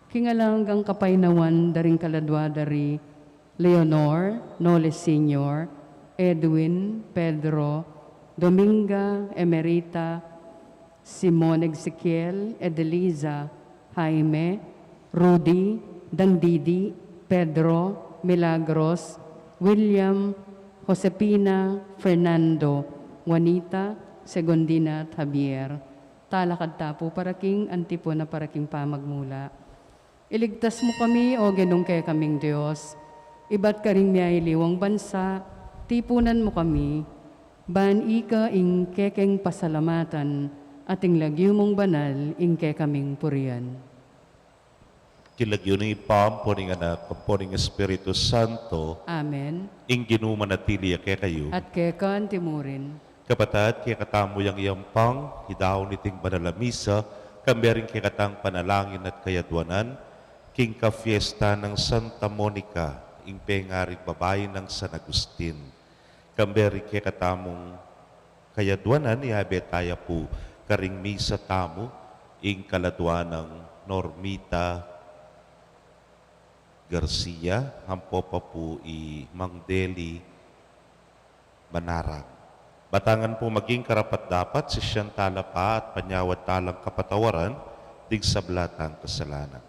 Kingalanggang kapaynawan daring kaladwa dari Leonor, Nole Sr., Edwin, Pedro, Dominga, Emerita, Simon Ezequiel, Edeliza, Jaime, Rudy, Dandidi, Pedro, Milagros, William, Josepina, Fernando, Juanita, Segundina at Javier. Talakad tapo paraking antipo na paraking pamagmula. Iligtas mo kami, o Ginong kay kaming Diyos. Iba't ka rin miyay liwang bansa, tipunan mo kami. Ban ika ing kekeng pasalamatan, ating lagyo mong banal ing ke kaming purian. Kilagyo ng ipam, poning anak, poning Espiritu Santo, Amen. ing ginumanatili kay kayo. At keka antimurin. Kapatad, kaya katamo yung iyampang, hidaw niting banalamisa, kambering kaya katang panalangin at kayadwanan, king ka-fiesta ng Santa Monica, ing pengaring babae ng San Agustin. Kambering kaya katamong kayadwanan, ihabe tayo po, karing misa tamo, ing kaladwa ng Normita Garcia, hampo pa po Mang Deli Manarang. Batangan po maging karapat-dapat si siyang tala pa at panyawat talang kapatawaran dig sablatang kasalanan.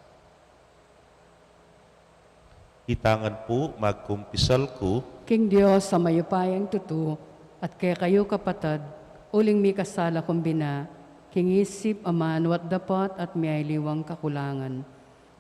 Hitangan po magkumpisal ko, King Diyos sa mayupayang tutu, at kaya kayo kapatad, uling mi kasala kumbina, king isip aman wat dapat at miyay liwang kakulangan.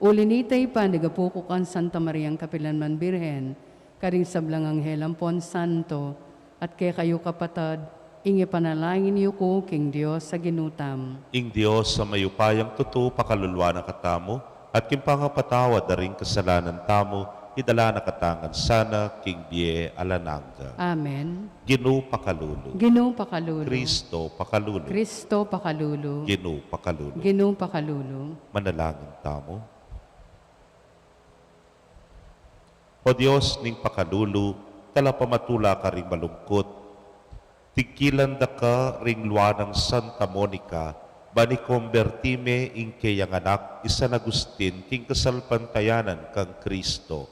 Ulinitay pa nagapukukan Santa Mariang Kapilanman Birhen, karing sablang Anghel Ampon Santo, at kaya kayo kapatad, ingi panalangin niyo ko, King Diyos sa ginutam. ing Diyos sa mayupayang tutu pakalulwa na katamo, at kimpangapatawad na rin kasalanan tamo, idala na katangan sana, King Bie Alananga. Amen. Ginu pakalulu. Ginu pakalulu. Kristo pakalulu. Kristo pakalulu. Ginu pakalulu. Ginu pakalulu. Manalangin tamo. O Diyos ning pakalulu, tala pamatula ka ring malungkot. Tigilan da ka ring luwa ng Santa Monica, bani konvertime ing kayang anak, San Agustin, king kasalpantayanan kang Kristo.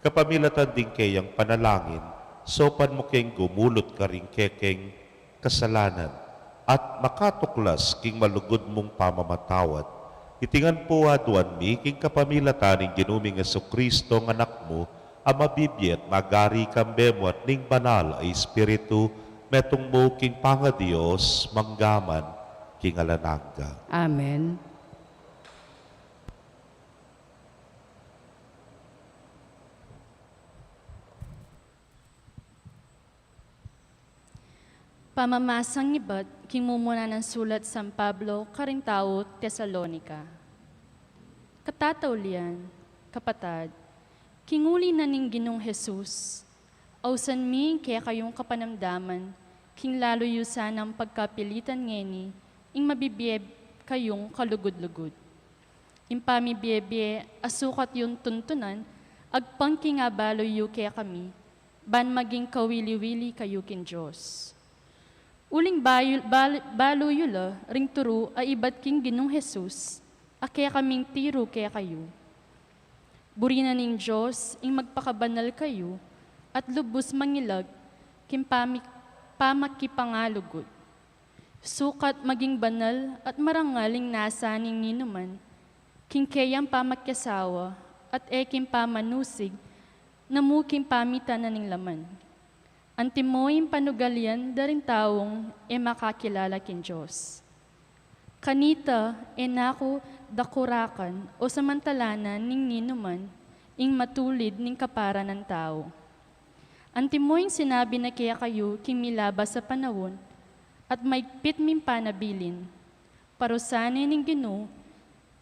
Kapamilatan din kayang panalangin, sopan mo kayang gumulot ka ring kekeng kasalanan, at makatuklas king malugod mong pamamatawad. Itingan po aduan mi, king kapamilatan ing ginuming Kristo ng anak mo, ang mabibiyat magari kambemo at ning banal ay Espiritu, metong mo king panga-Diyos, manggaman, king alananga. Amen. Pamamasang iba't king mumuna ng sulat San Pablo, Karintao, Tesalonica. Katataulian, kapatad, kinguli na ning Ginong Jesus, ausan mi kaya kayong kapanamdaman, king lalo yusan ang pagkapilitan ngeni, ing mabibiyeb kayong kalugod-lugod. Impami biyebye, asukat yung tuntunan, agpang kingabalo yu kaya kami, ban maging kawili-wili kayo kin Diyos. Uling balo yula, ring turu, ay iba't king Ginong Jesus, kaya kaming tiro kaya kayo. Burina ning Diyos, ing magpakabanal kayo, at lubos mangilag, king pamakipangalugod. Sukat maging banal at marangaling nasa ning ninuman, king kayang pamakyasawa, at eking pamanusig, namuking pamitan na ning laman. Antimoing panugalian darin taong makakilala kin Diyos. Kanita nako dakurakan o samantalanan ning ninuman ing matulid ning kapara ng tao. Antimoing sinabi na kaya kayo king milabas sa panahon at maigpit min panabilin. Parusanin ning Ginoo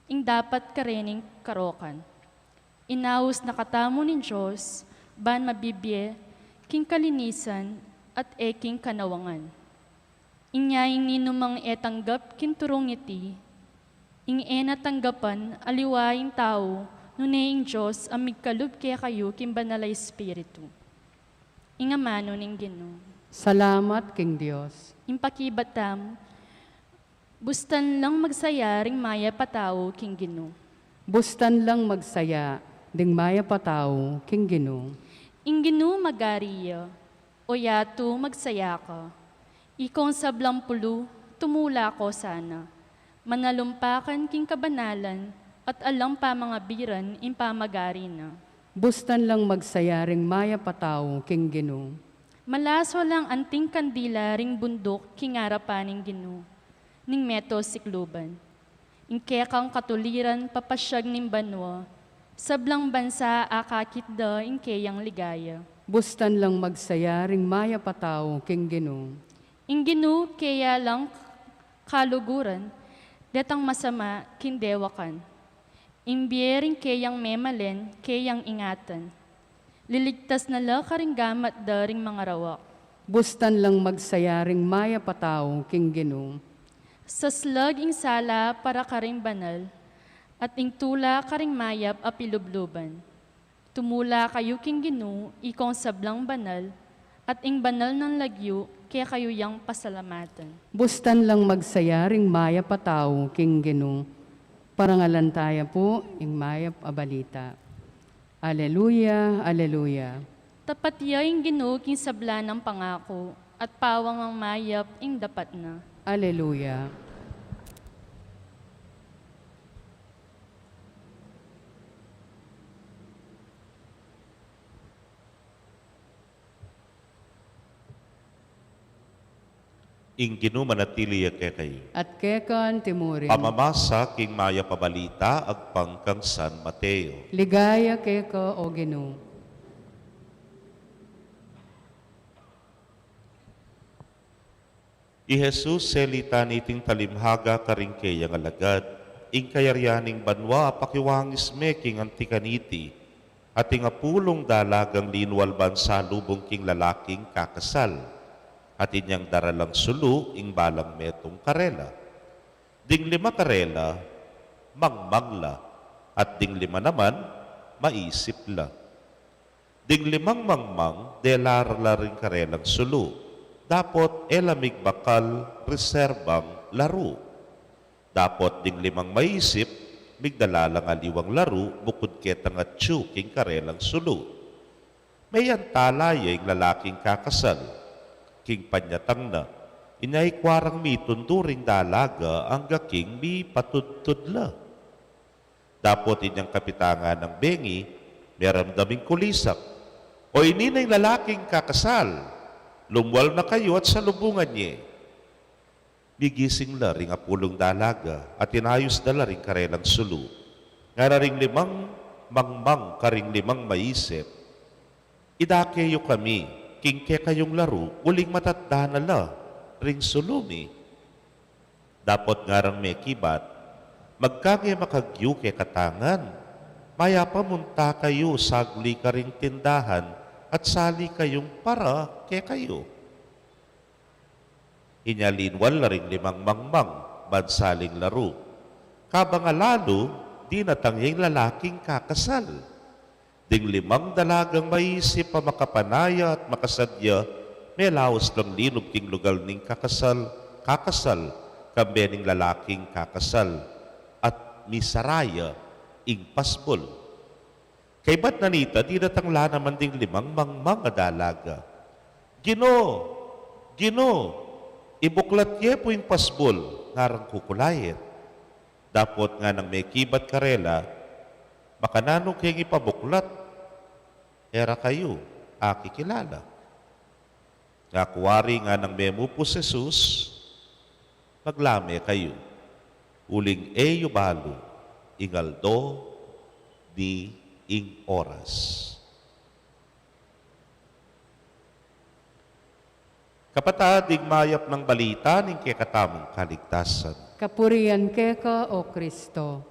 ing dapat karening karokan. Inaus na katamo nin Diyos, ban mabibye, king kalinisan at eking kanawangan. Inyaing ninumang etanggap kinturong iti, ing tanggapan aliwaing tao, nuneing Diyos amig kalub kaya kayo king banalay Espiritu. Ingamano ning Ginoo. Salamat king Dios. Impakibatam, bustan lang magsaya ring maya patao king Ginoo. Bustan lang magsaya, ding maya patao king Ginoo. Ing Ginoo magariya, o yato magsaya ka. Ikong sablang pulo, tumula ko sana. Manalumpakan king kabanalan, at alam pa mga biran impamagari na. Bustan lang magsaya ring maya patao king Ginoo. Malaso lang anting kandila ring bundok king arapaning Ginoo, ning meto sikluban. Ing kekang katuliran papasyag ning banwa, sablang bansa akakit da ing keyang ligaya. Bustan lang magsaya ring maya patao king Ginoo. Ing Ginoo kaya lang kaluguran, detang masama kindewakan. Imbiyering kayang memalen, kayang ingatan. Liligtas na la karing gamat daring mga rawak. Bustan lang magsaya ring maya patao king Ginoo. Sa slag ing sala para karing banal, at ing tula karing mayap apilubluban. Tumula kayo king Ginoo, ikong sablang banal, at ing banal ng lagyo, kaya kayo yang pasalamatan. Bustan lang magsaya ring maya patao king Ginoo. Parangalan tayo po, ing mayap abalita. Aleluya, aleluya. Tapat ya ing Ginoo king sabla ng pangako, at pawang ang mayap ing dapat na. Aleluya. Ing Ginoo manatili kay kayo. At kekan timurin. Pamamasa king maya pabalita agpang kang San Mateo. Ligaya keko o Ginoo. I Jesus selita niting talimhaga karing kayang alagad, ing kayaryaning banwa pakiwangis me king antikaniti, at ing apulong dalagang linwal bansa lubong king lalaking kakasal, at inyang daralang sulu ing balang metong karela. Ding 5 karela, mangmangla, at ding 5 naman, maisip la. Ding 5 mangmang, delarla ring karelang sulu. Dapot elamig bakal reserbang laro. Dapot ding 5 maisip, migdalalang aliwang laro, bukod ketang at king karelang sulu. Mayan talay ing lalaking kakasal, king panyatang na, inay kwarang mi tunduring dalaga ang gaking mi patudtudla. Dapot inyang kapitangan ng bengi, meramdaming kulisak, o ininay lalaking kakasal, lumwal na kayo at salubungan niya. Bigising la ring apulong dalaga at inayos dala ring karelang sulu. Nga ring 5 mangmang karing 5 maisip. Idakeyo kami, kingke kayong laro, uling matatda na la, ring sulumi. Dapot ngarang may kibat, magkangay makagyu ke katangan, maya pamunta kayo sagli ka ring tindahan, at sali kayong para ke kayo. Inyalinwal na ring 5 mangmang, bansaling laro. Kabangalalo, di natangyay lalaking kakasal. Ding 5 dalagang maisip pa makapanaya at makasadya, may laos lang linog king lugal ning kakasal, kambening lalaking kakasal, at misaraya ing pasbol. Kay ba't nanita, di natangla naman ding 5 mangmang dalaga. Ginoo, ibuklat ye po yung pasbol, ngarang kukulayet. Dapot nga nang may kibat karela, makanano kayong ipabuklat, era kayo, akikilala. Nga kuwari nga ng memo po Jesus, maglame kayo. Uling eyo balo, ingaldo, di ing oras. Kapatid, mayap ng balita ning kekatamong kaligtasan. Kapurian keka o Kristo.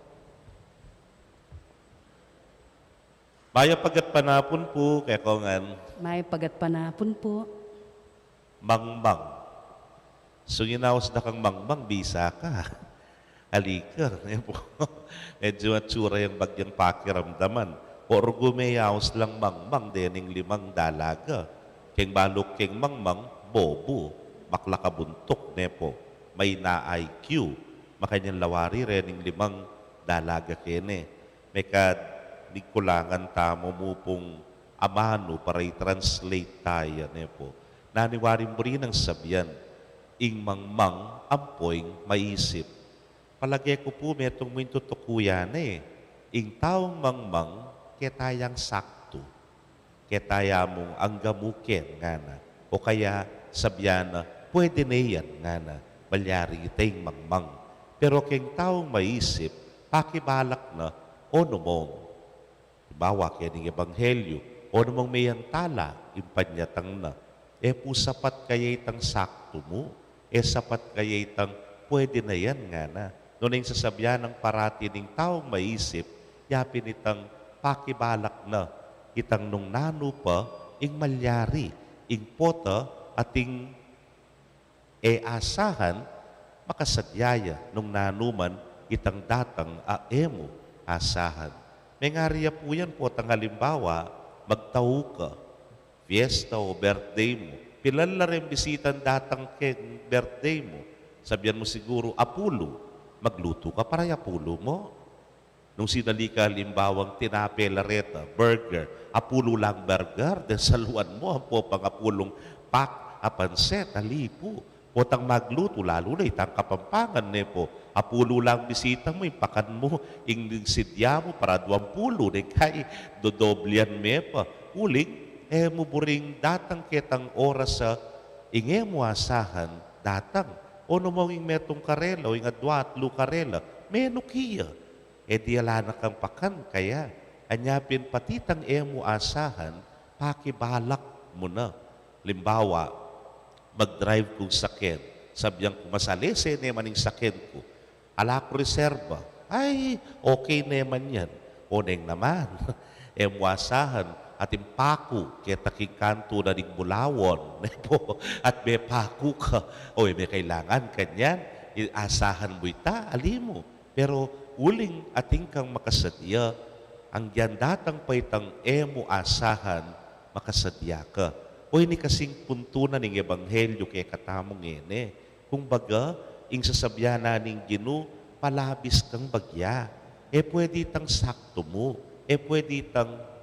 Mayap pagat panapon po, kaya kongan, May pagat panapon po. mangmang. So ginawas na kang mangmang, bisa ka. Halika. Yan po. Medyo matsura yung bagyang pakiramdaman. Or gumayaos lang mangmang, dening 5 dalaga. Keng balok keng mangmang, bobo, maklakabuntok nepo, may na IQ, makanyang lawari rening 5 dalaga kene. May nikulangan tamo mo pong amano para i-translate tayo nepo. Naniwarin mo rin ang sabihan, ing mangmang ampoing maisip. Palagay ko po metong mo yung tutukuyan ing taong mangmang ketayang sakto, ketaya mong anggamukin nga na. O kaya sabihan na, pwede na yan nga na, balyari itayong mangmang. Pero keng taong maisip, pakibalak na, o numong. Bawa kaya ng ebanghelyo, o numong mayang tala, impanyatang na. Po sapat kaya itang sakto mo, sapat kaya itang pwede na yan nga na. Noon yung sasabihan ng parati ng taong maisip, yapin itang pakibalak na, itang nung nano pa, ing malyari, ing pota ating asahan makasadyaya nung nanuman itang datang aemo asahan. May ngariya po yan po tang halimbawa, magtao ka, fiesta o birthday mo, pilal na rin bisitan datang ken birthday mo, sabihan mo siguro, apulo, magluto ka para apulo mo. Nung sinali ka halimbawang tinape, lareta, burger, apulo lang burger, then saluan mo ang po pangapulong pak, apanset, alipo. Potang magluto, lalo na itang kapampangan ne po. Apulo lang bisita mo, ipakan mo, ing sidya mo para 20, ne kay dodoblian me pa. Uling, mo buring datang ketang oras sa inge mo asahan, datang. O namang metong karela, o inga 2 karela, menukiya. Di ala na kang pakan kaya anyapin patitang emo asahan, pakibalak mo na. Limbawa, mag-drive kong sakit. Sabihan ko, masalese naman yung sakit ko. Ala ko reserva. Ay, okay naman yan. O neng naman, emo asahan, at impaku, kaya taking kanto na ning bulawon. At may paku ka. O may kailangan kanyan. Asahan mo ita, alimo. Pero uling ating kang makasadya, ang datang pa itang emo asahan, makasadya ka. O ini kasing puntunan ng ebanghelyo kay katamong ene. Kung baga, ing sasabyan na ning Gino, palabis kang bagya. Pwede itang sakto mo.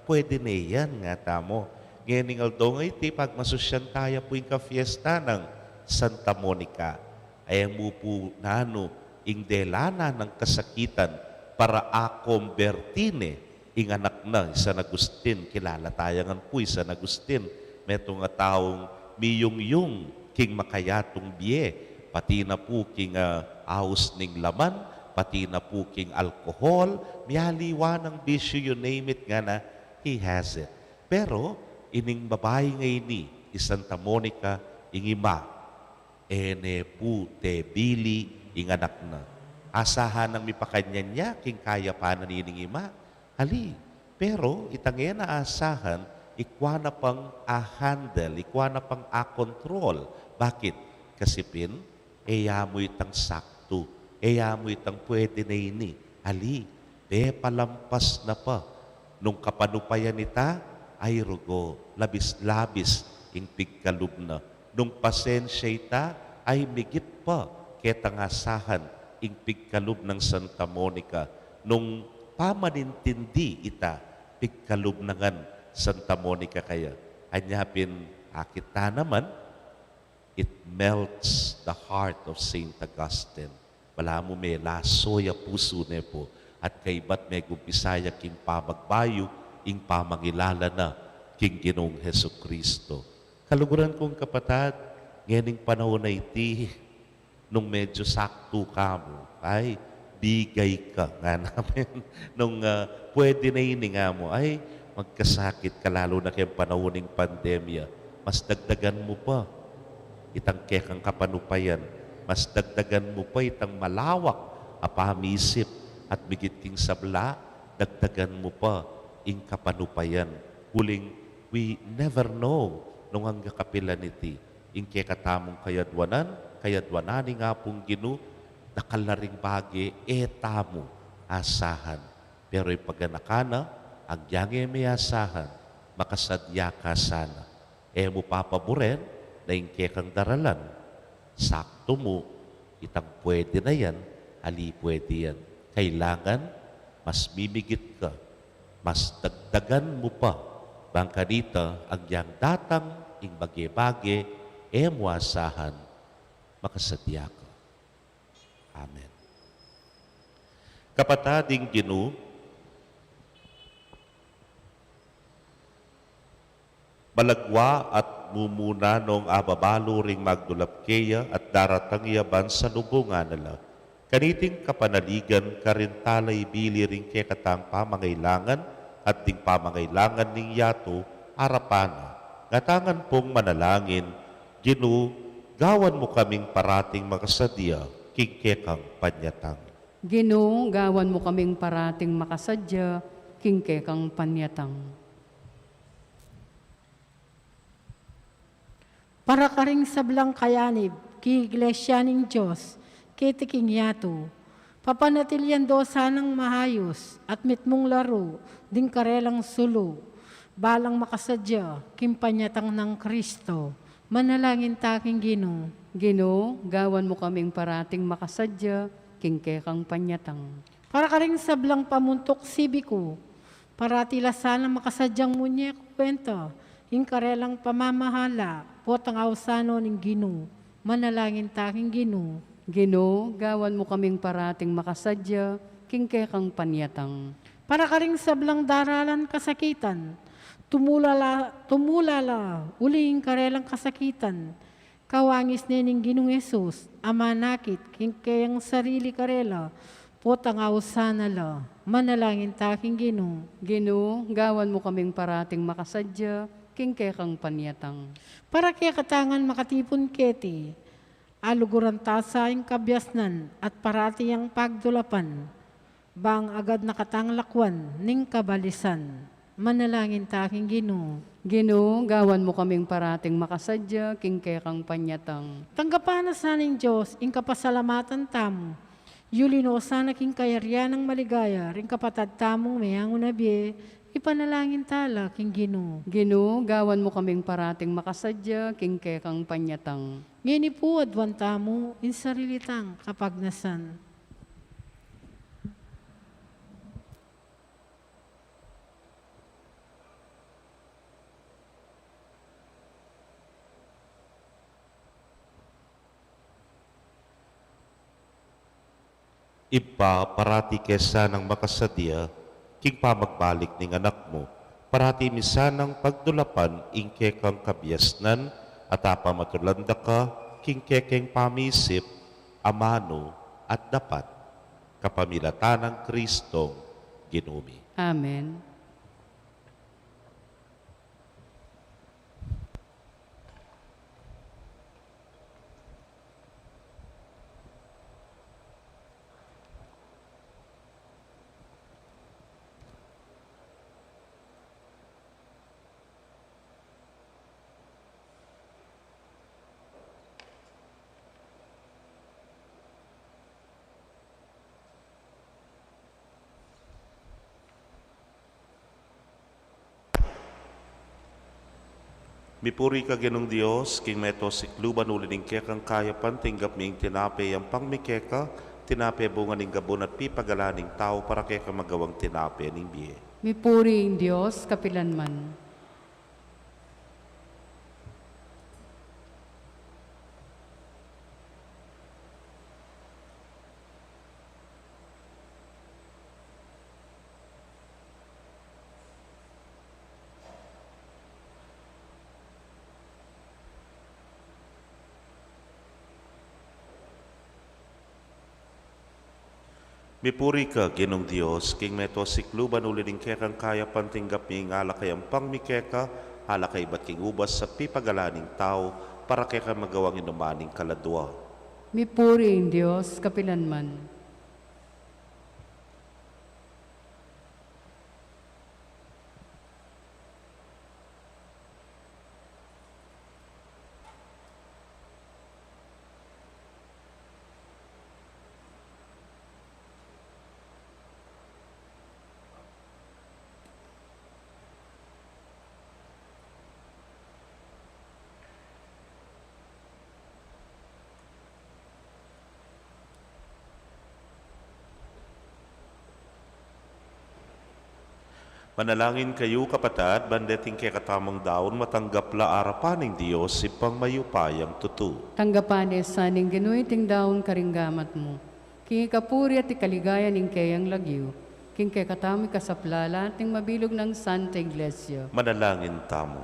Pwede na yan nga tamo. Ngayon ng aldo nga iti, pag masusyan tayo po yung ka-fiesta ng Santa Monica, ay mo po nano, ing delana ng kasakitan para akombertine ing anak na San Agustin. Kilala tayangan po San Agustin. Meto nga taong miyong-yung king makayatong biye. Pati na po king aus ning laman, pati na po king alkohol, miyaliwa ng bisyo, you name it nga na, he has it. Pero, ining babae ngayon ni Santa Monica, ing ima, ene po te bili, ing anak na. Asahan ng mipakanyan niya, king kaya pa na nining ima. Ali, pero itangyan na asahan, ikwa na pang a-handle, ikwa na pang a-control. Bakit? Kasi pin, mo itang sakto, mo itang pwede na ini. Ali, palampas na pa. Nung kapanupayan nita, ay rugo, labis-labis, ing pigkalub na. Nung pasensya ita, ay migit pa, ketang asahan, ing pigkalub ng Santa Monica. Nung pamanintindi ita, pigkalub na ngan Santa Monica kaya. Anyapin, akita naman, it melts the heart of Saint Augustine. Wala mo may lasoya puso ne po. At kay ba't may gumpisaya king pamagbayo, ing pamangilala na, King Ginoong Heso Kristo. Kaluguran kong kapatad, ngayon panahon na iti, nung medyo sakto ka mo, ay bigay ka nga namin. Nung pwede na ini nga mo, ay magkasakit ka lalo na kayong panahon ng pandemya. Mas dagdagan mo pa itang kekang kapanupayan. Mas dagdagan mo pa itang malawak apamisip at bigit king sabla, dagdagan mo pa ing kapanupayan. Huling, we never know nung hangga kapilan iti. Ing kekatamong kayadwanan nga pong Gino, nakalaring bagi, etamo, asahan. Pero ipaganakana, ang yange may asahan, makasadya ka sana. Mo papaboren, na ing kekang daralan. Sakto mo, itang pwede na yan, ali pwede yan. Kailangan, mas mimigit ka, mas dagdagan mo pa, bangka dita, ang yang datang, ing bagi-bagi, mo asahan, makasadya ka. Amen. Kapatading Gino, malagwa at mumuna nung ababalo ring magdulapkeya at daratang yaban sa lubungan nila. Kaniting kapanaligan karintalay bili ring kekatang pamangailangan at ding pamangailangan ning yato arapana. Ngatangan pong manalangin, Gino, gawan mo kaming parating makasadya, kikekang panyatang. Ginoo, gawan mo kaming parating makasadya, kingkekang panyatang. Para ka ring sablang kayanib, ki iglesia ning Diyos, kitiking yato. Papanatilyan do sanang mahayos, at mitmong laro, ding karelang sulo. Balang makasadya, kimpanyatang ng Kristo. Manalangin taking Ginoo. Ginoo, gawan mo kaming parating makasadya, kingkekang panyatang. Para ka ring sablang pamuntok sibiko, para tila sana makasadyang munyek kwento, ing karelang pamamahala, potang awsano ning Ginoo. Manalangin taking Ginoo. Ginoo, gawan mo kaming parating makasadya, kingkekang panyatang. Para ka ring sablang daralan kasakitan, tumulala, uling karelang kasakitan, kawangis nining Ginoong Yesus, ama nakit, kayang sarili karela, potang awsana la, manalangin taking Ginoo. Ginoo, gawan mo kaming parating makasadya, kingkekang panyatang. Para kaya katangan makatipon keti, aluguran tasayang kabyasnan at parati ang pagdulapan, bang agad nakatanglakwan ning kabalisan, manalangin taking Ginoo. Ginoo, gawan mo kaming parating makasadya, kingkekang panyatang. Tanggapan na saning Diyos, ing kapasalamatan tamo, yulino sana king kayaryan ng maligaya, ring kapatad tamong mayang unabi, ipanalangin tala king Ginoo. Ginoo, gawan mo kaming parating makasadya, kingkekang panyatang. Ngini po adwan tamo, in sarilitang kapagnasan. Iba parati kesa ng makasadya, king pamagbalik ning anak mo, parati misanang pagdulapan ing kekang kabyasnan, at apa matulanda ka, king kekeng pamisip, amano at dapat, kapamilatan ng Kristong Ginumi. Amen. Mipuri ka Ginong Dios, king meto sikluban ulining kekang kaya pantinggap ming tinape ang pangmikeka, tinape bunga ning gabon at pipagalaning tao para keka magawang tinape ning biye. Mipuri ang Diyos, kapilanman. Mipuri ka, Ginong Dios, king meto sikluban ulining kekang kaya pantinggap mi ngala kayang pang mikeka, hala kay bat king ubas sa pipagalaning tao, para kaya magawang inumaning kaladwa. Mipuri ang Diyos, kapilanman. Manalangin kayo kapatad, bandeting kay katamang daon, matanggap la arapaning Diyos, ipang mayupayang tutu. Tanggapan saning ginuiting daon karinggamat mo. King kapuri at ikaligaya ning kayang lagyo. King kay katami kasaplala ting mabilog ng Santa Iglesia. Manalangin tamo.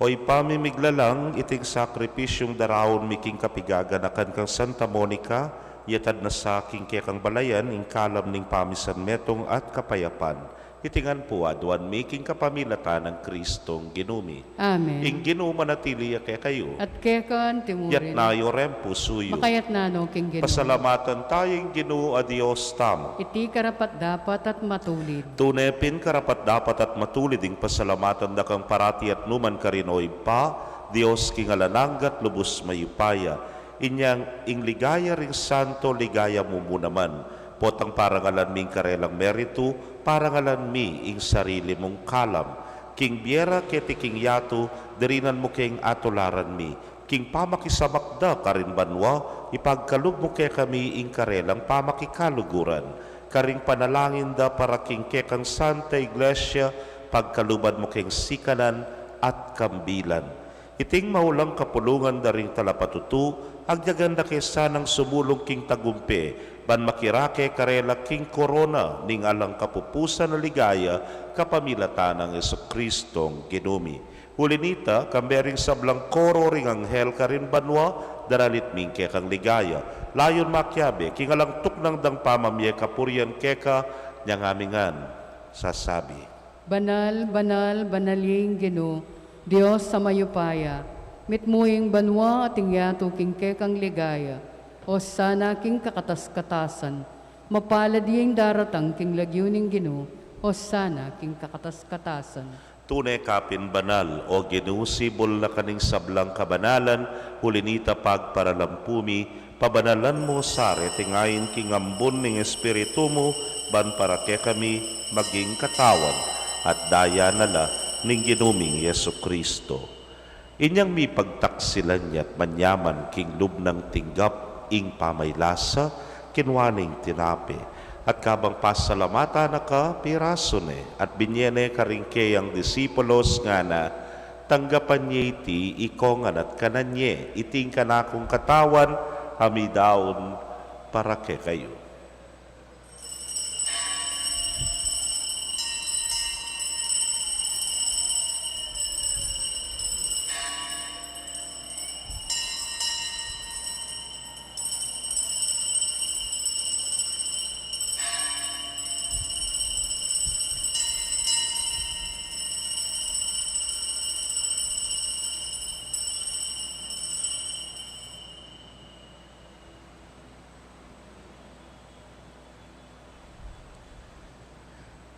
Hoy pamimiglalang iting sakripisyong darawon miking kapigaganakan kang Santa Monica, yatad na sa king kekang balayan, ing kalam ning pamisan metong at kapayapan. Itingan po adwan making kapamilatan ng Kristong ginumi. Amen. Ing ginuma natili kay kayo. At kekan Yat timurin. nayo rempo suyo. Makayat na no king Ginoo. Pasalamatan tayong Ginoo a Dios tamo. Iti karapat dapat at matulid. Tunepin karapat dapat at matulid ing pasalamatan da kang parati at numan karinoy pa, Dios kingalananggat lubos mayupaya. Inyang ing ligaya ring santo ligaya mo naman. Potang parangalan ming karelang merito, parangalan mi ing sarili mong kalam. King biera keti king yato, derinan mo king atularan mi. King pamakisamakda karin banwa, ipagkalub mo kay kami ing karelang pamakikaluguran. Karing panalangin da para king kekang Santa Iglesia, pagkaluban mo king sikanan at kambilan. Iting maulang kapulungan da ring talapatutu, agyaganda kay sanang sumulong king tagumpe, ban makirake karela king korona, ning alang kapupusan na ligaya, kapamilatan ng Jesucristong ginumi. Hulinita, kambering sablang koro ring anghel karin banwa, daralit ming kekang ligaya. Layon makyabe, kingalang tuknang dang pamamye kapurian keka, niyang amingan, sasabi. Banal, banal, banaling Ginoo, Diyos sa mayupaya, mitmuing banwa at ingyato king kekang ligaya, o sana king kakatas-katasan, mapalad yung daratang king lagyuning Ginoo, o sana king kakatas-katasan. Tunay kapin banal, o ginusibol na kaning sablang kabanalan, hulinita pagparalampumi, pabanalan mo sare, tingayin king ambon ning espiritu mo, ban para ke kami maging katawan, at daya nala ning ginuming Yesu Kristo. Inyang mi pagtaksilan niya't manyaman king lubnang tinggap ing pamaylasa, kinwaning tinape, at kabang pasalamata na ka pirasone, at binyene karingke ang disipulos nga na, tanggapan niya iti ikongan at kananye, iting kanakong katawan, hamidaon para ke kayo.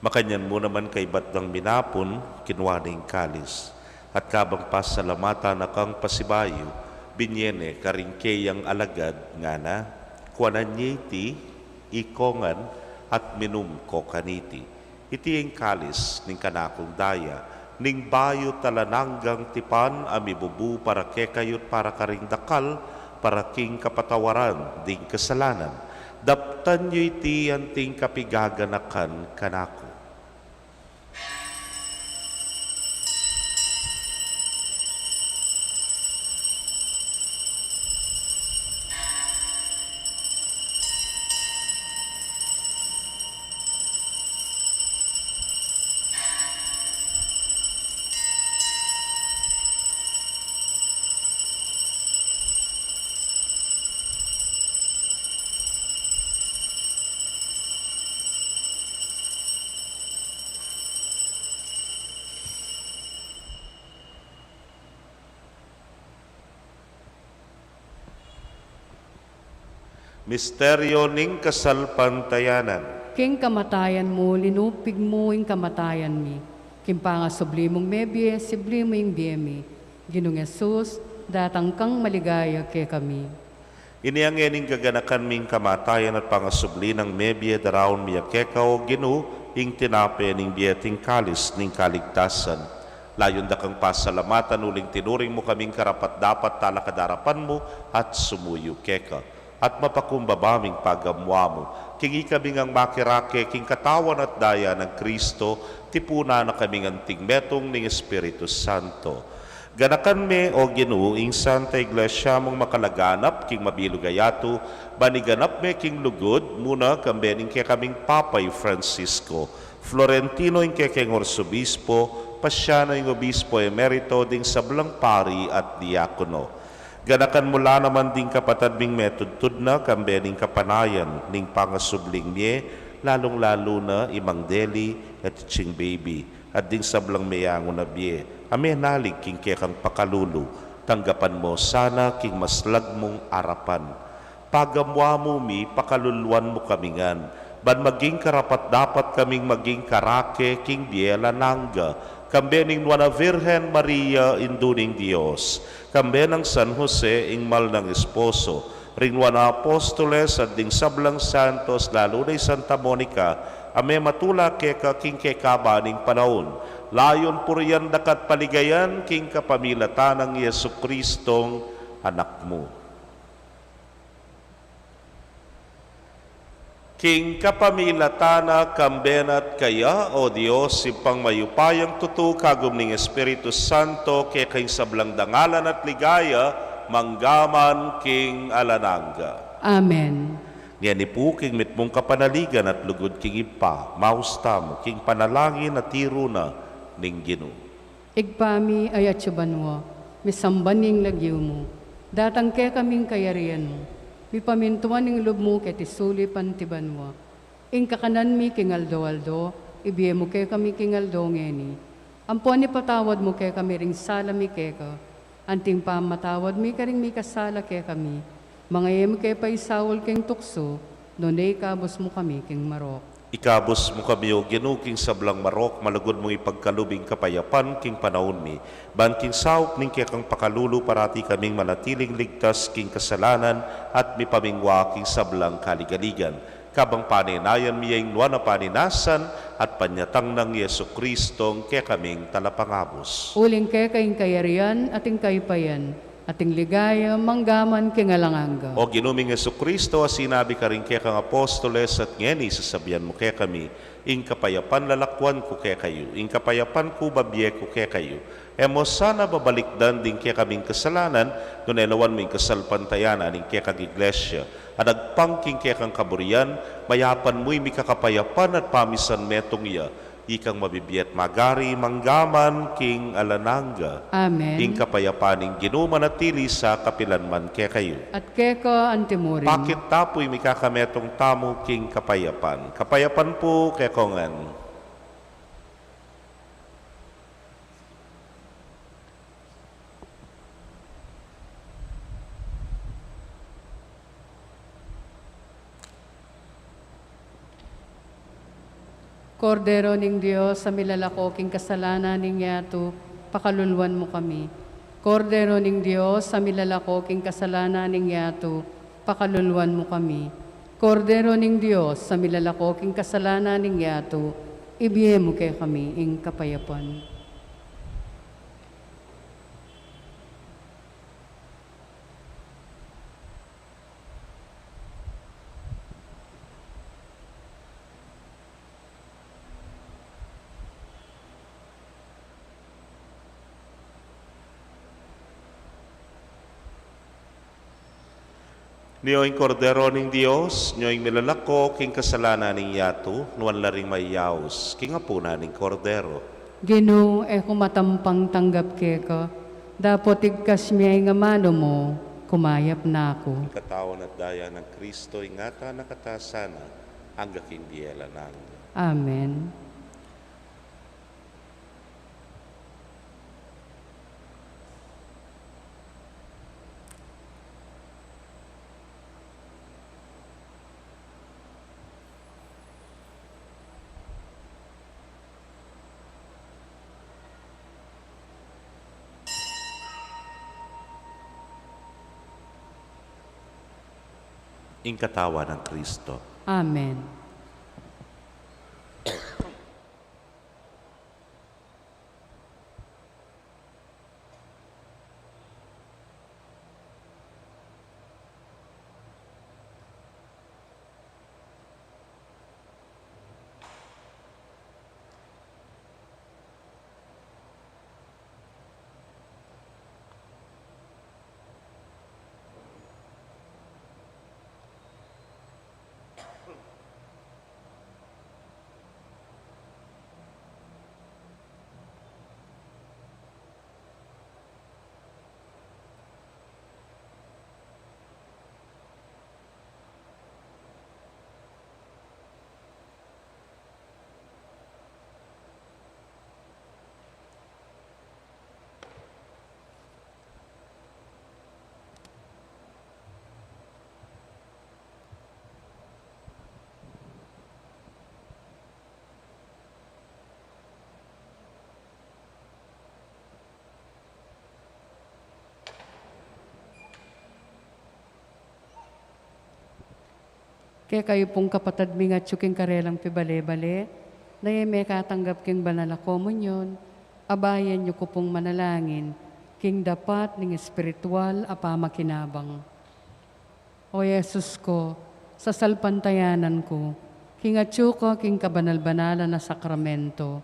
Makanyan mo naman kay batang minapon, kinwaning kalis. At kabang pasalamatan na kang pasibayo, binyene karingkeyang alagad nga na, kuanan niya iti, ikongan, at minum ko kaniti. Iti ang kalis ning kanakong daya, ning bayo talananggang tipan, amibubu para kekayot para karing dakal, para king kapatawaran, ding kasalanan. Daptan niyo iti anting kapigaganakan kanako. Misteryo ning kasalpantayanan. King kamatayan mo, linupig mo ing kamatayan mi. King pangasublimong mebye, sublimo ing biyemi. Ginong Jesus, datang kang maligaya ke kami. Iniangening gaganakan ming kamatayan at pangasubli ng mebye daraon miya kekao ginu ing tinape ning bieting kalis ning kaligtasan. Layon da kang pasalamatan uling tinuring mo kaming karapat dapat talakadarapan mo at sumuyo keka. At mapakumbabaming pagamwa mo. Kingi kaming ang makirake, king katawan at daya ng Kristo, tipuna na kaming anting metong ning Espiritu Santo. Ganakan me o Ginoo ing Santa Iglesia mong makalaganap king mabilugayato, baniganap me king lugod muna kambening kay kaming Papay Francisco, Florentino ing kekeng Orsobispo, Pasyano ing Obispo Emerito ding sablang pari at diakono. Ganakan mula naman ding kapatad ming metudtud na kambening kapanayan ning pangasubling niye, lalong-lalo na imang deli at ching baby, at ding sablang mayango na biye. Ame nalig king kekang pakalulu, tanggapan mo sana king maslag mong arapan. Pagamwa mo mi, pakaluluan mo kamingan, ban maging karapat dapat kaming maging karake king biela nangga, kambening nuana Virgen Maria induning Dios, kambenang San Jose ing mal ng esposo, rinwana apostoles at ding sablang santos, lalo na Santa Monica, ame matula keka king kekabaning panahon, layon puriyan dakat paligayan king kapamilatan ng Yesu Kristong anak mo. King kapamilatana kambenat kaya, o Diyos, ipang mayupayang tutu kagum ning Espiritu Santo, kay kay sablang dangalan at ligaya, manggaman king alananga. Amen. Niyan ipu king mitmong kapanaligan at lugod king ipa, mausta mo, king panalangin at tiro na ning Ginoo. Igpami ay atsubanwa, misambaning lagyo mo. Datang ke kaming kayarian mo. Mi pamintuan ning lub mo ket isuli pantibanwa. Ing kakanan mi kingaldo-aldo, ibiye mo kay kami kingaldo ngeni. Ampon ni patawad mo kay kami ring sala mi keka. Anting pamatawad mi karing mi kasala kay kami. Mga em kay paisawol king tukso, nonay kabos mo kami king marok. Ikabos mo kami o ginuking sablang marok, malagod mong ipagkalubing kapayapan king panahon mi. Ban king saop ning kekang pakalulu parati kaming manatiling ligtas king kasalanan at mi pamingwa king sablang kaligaligan. Kabang paninayan mi yung nuana paninasan at panyatang ng Yesu Kristong kekaming talapangabos. Uling kay kaing kayarian ating kaypayan, ating ligaya manggaman kingalanganga. O ginuming Yesu Kristo, sinabi ka rin kaya kang apostoles at ngeni sasabihan mo kaya kami, ing kapayapan lalakwan ko kaya kayo, ing kapayapan ko babye ko kaya kayo. Emo sana babalikdan din kaya kaming kasalanan, nunelawan mo yung kasalpantayanan, ing kaya kang iglesia, at agpangking kaya kang kaburian, mayapan mo'y may kakapayapan at pamisan metong iya, ikang mabibiyat magari manggaman king alananga. Amen. Ing kapayapaning ginumanatili sa kapilanman kaya kayo. At keka antimurin. Bakit tapoy may kakametong tamo king kapayapan? Kapayapan po kaya kongan. Kordero ning Dios, sa milalako king kasalanan ning yato, pakaluluan mo kami. Kordero ning Dios, sa milalako king kasalanan ning yato, pakaluluan mo kami. Kordero ning Dios, sa milalako king kasalanan ning yato, ibiye mo kay kami ing kapayapan. Niyo'y kordero ning Dios, niyo'y milalako king kasalanan ning yato, nuwan laring mayaos, king apuna ning kordero. Gino, kumatampang tanggap keka, dapat igkas miyay nga mano mo, kumayap na ako. Katawan at daya ng Kristo, ingata nakatasana, hanggang kindiela nang. Amen. ing katawan ng Kristo. Amen. Kaya kayo pong kapatad mi nga tsuking karelang pibale-bale, na may katanggap king banal na komunyon, abayan niyo ko pong manalangin, king dapat ning espiritual apamakinabang. O Yesus ko, sa salpantayanan ko, king atsu ko king kabanal-banala na sakramento,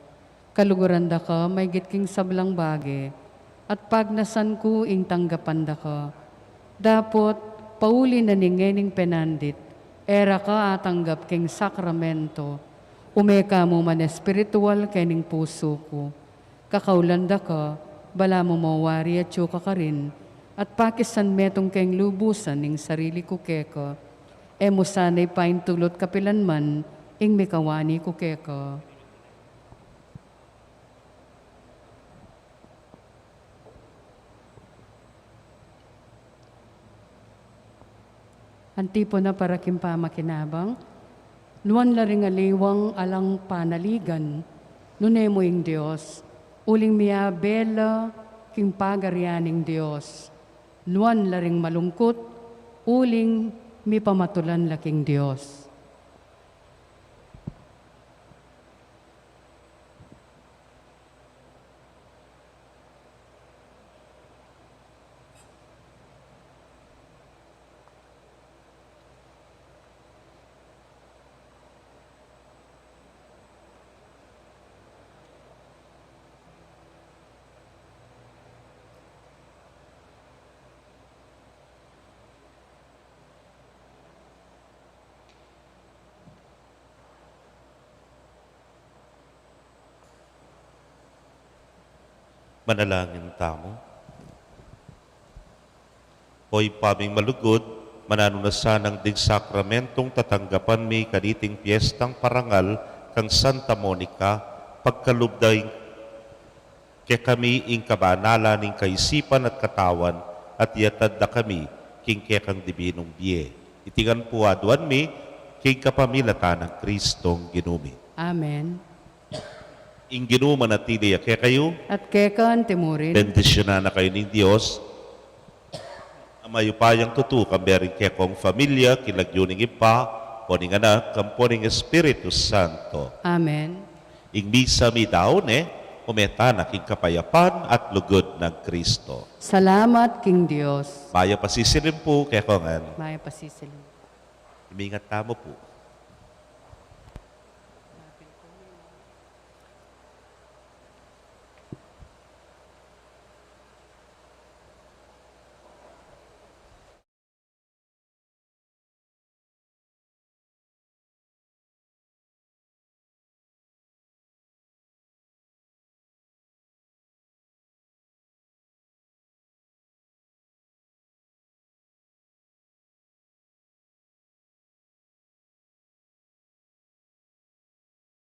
kaluguran da ka, may git king sablang bage, at pagnasan ko ing tanggapan da ka. Dapot, pauli na ningening penandit, era ka atanggap king sakramento, umeka mo man espiritual kening puso ko. Kakaulanda ka, bala mo mawari at yuka ka rin, at pakisan metong keng lubusan ning sarili ko keka, e mo sana'y paintulot kapilanman, ing mikawani ko keka. Antipo na para kimpamakinabang, nuan laring aliwang alang panaligan, nunemo ing Diyos, uling miya bela king pagaryaning Diyos, nuan laring malungkot, uling mi pamatulan laking Diyos. Manalangin tamo. Hoy paming malugod, mananunasan ng dig sakramentong tatanggapan mi kaniting piyestang parangal kang Santa Monica, pagkalubday kaya kami ing kabanala ning kaisipan at katawan at yatad na kami king kaya kang dibinong biye. Itingan po aduan mi king kapamilatan ng Kristong ginumi. Amen. Ing ginuman at tiliya kaya kayo, At kekan timurin, bendisyonan na kayo ng Diyos. Amayupayang tutu kambering kaya kong familia, kilagyuning ipa, poning anak, kamponing Espiritu Santo. Amen. Ing misa mi daon umetanak ing kapayapan at lugod ng Kristo. Salamat king Diyos. Maya pasisilim po kaya kongan. Maya pasisilin. Imingat tamo po.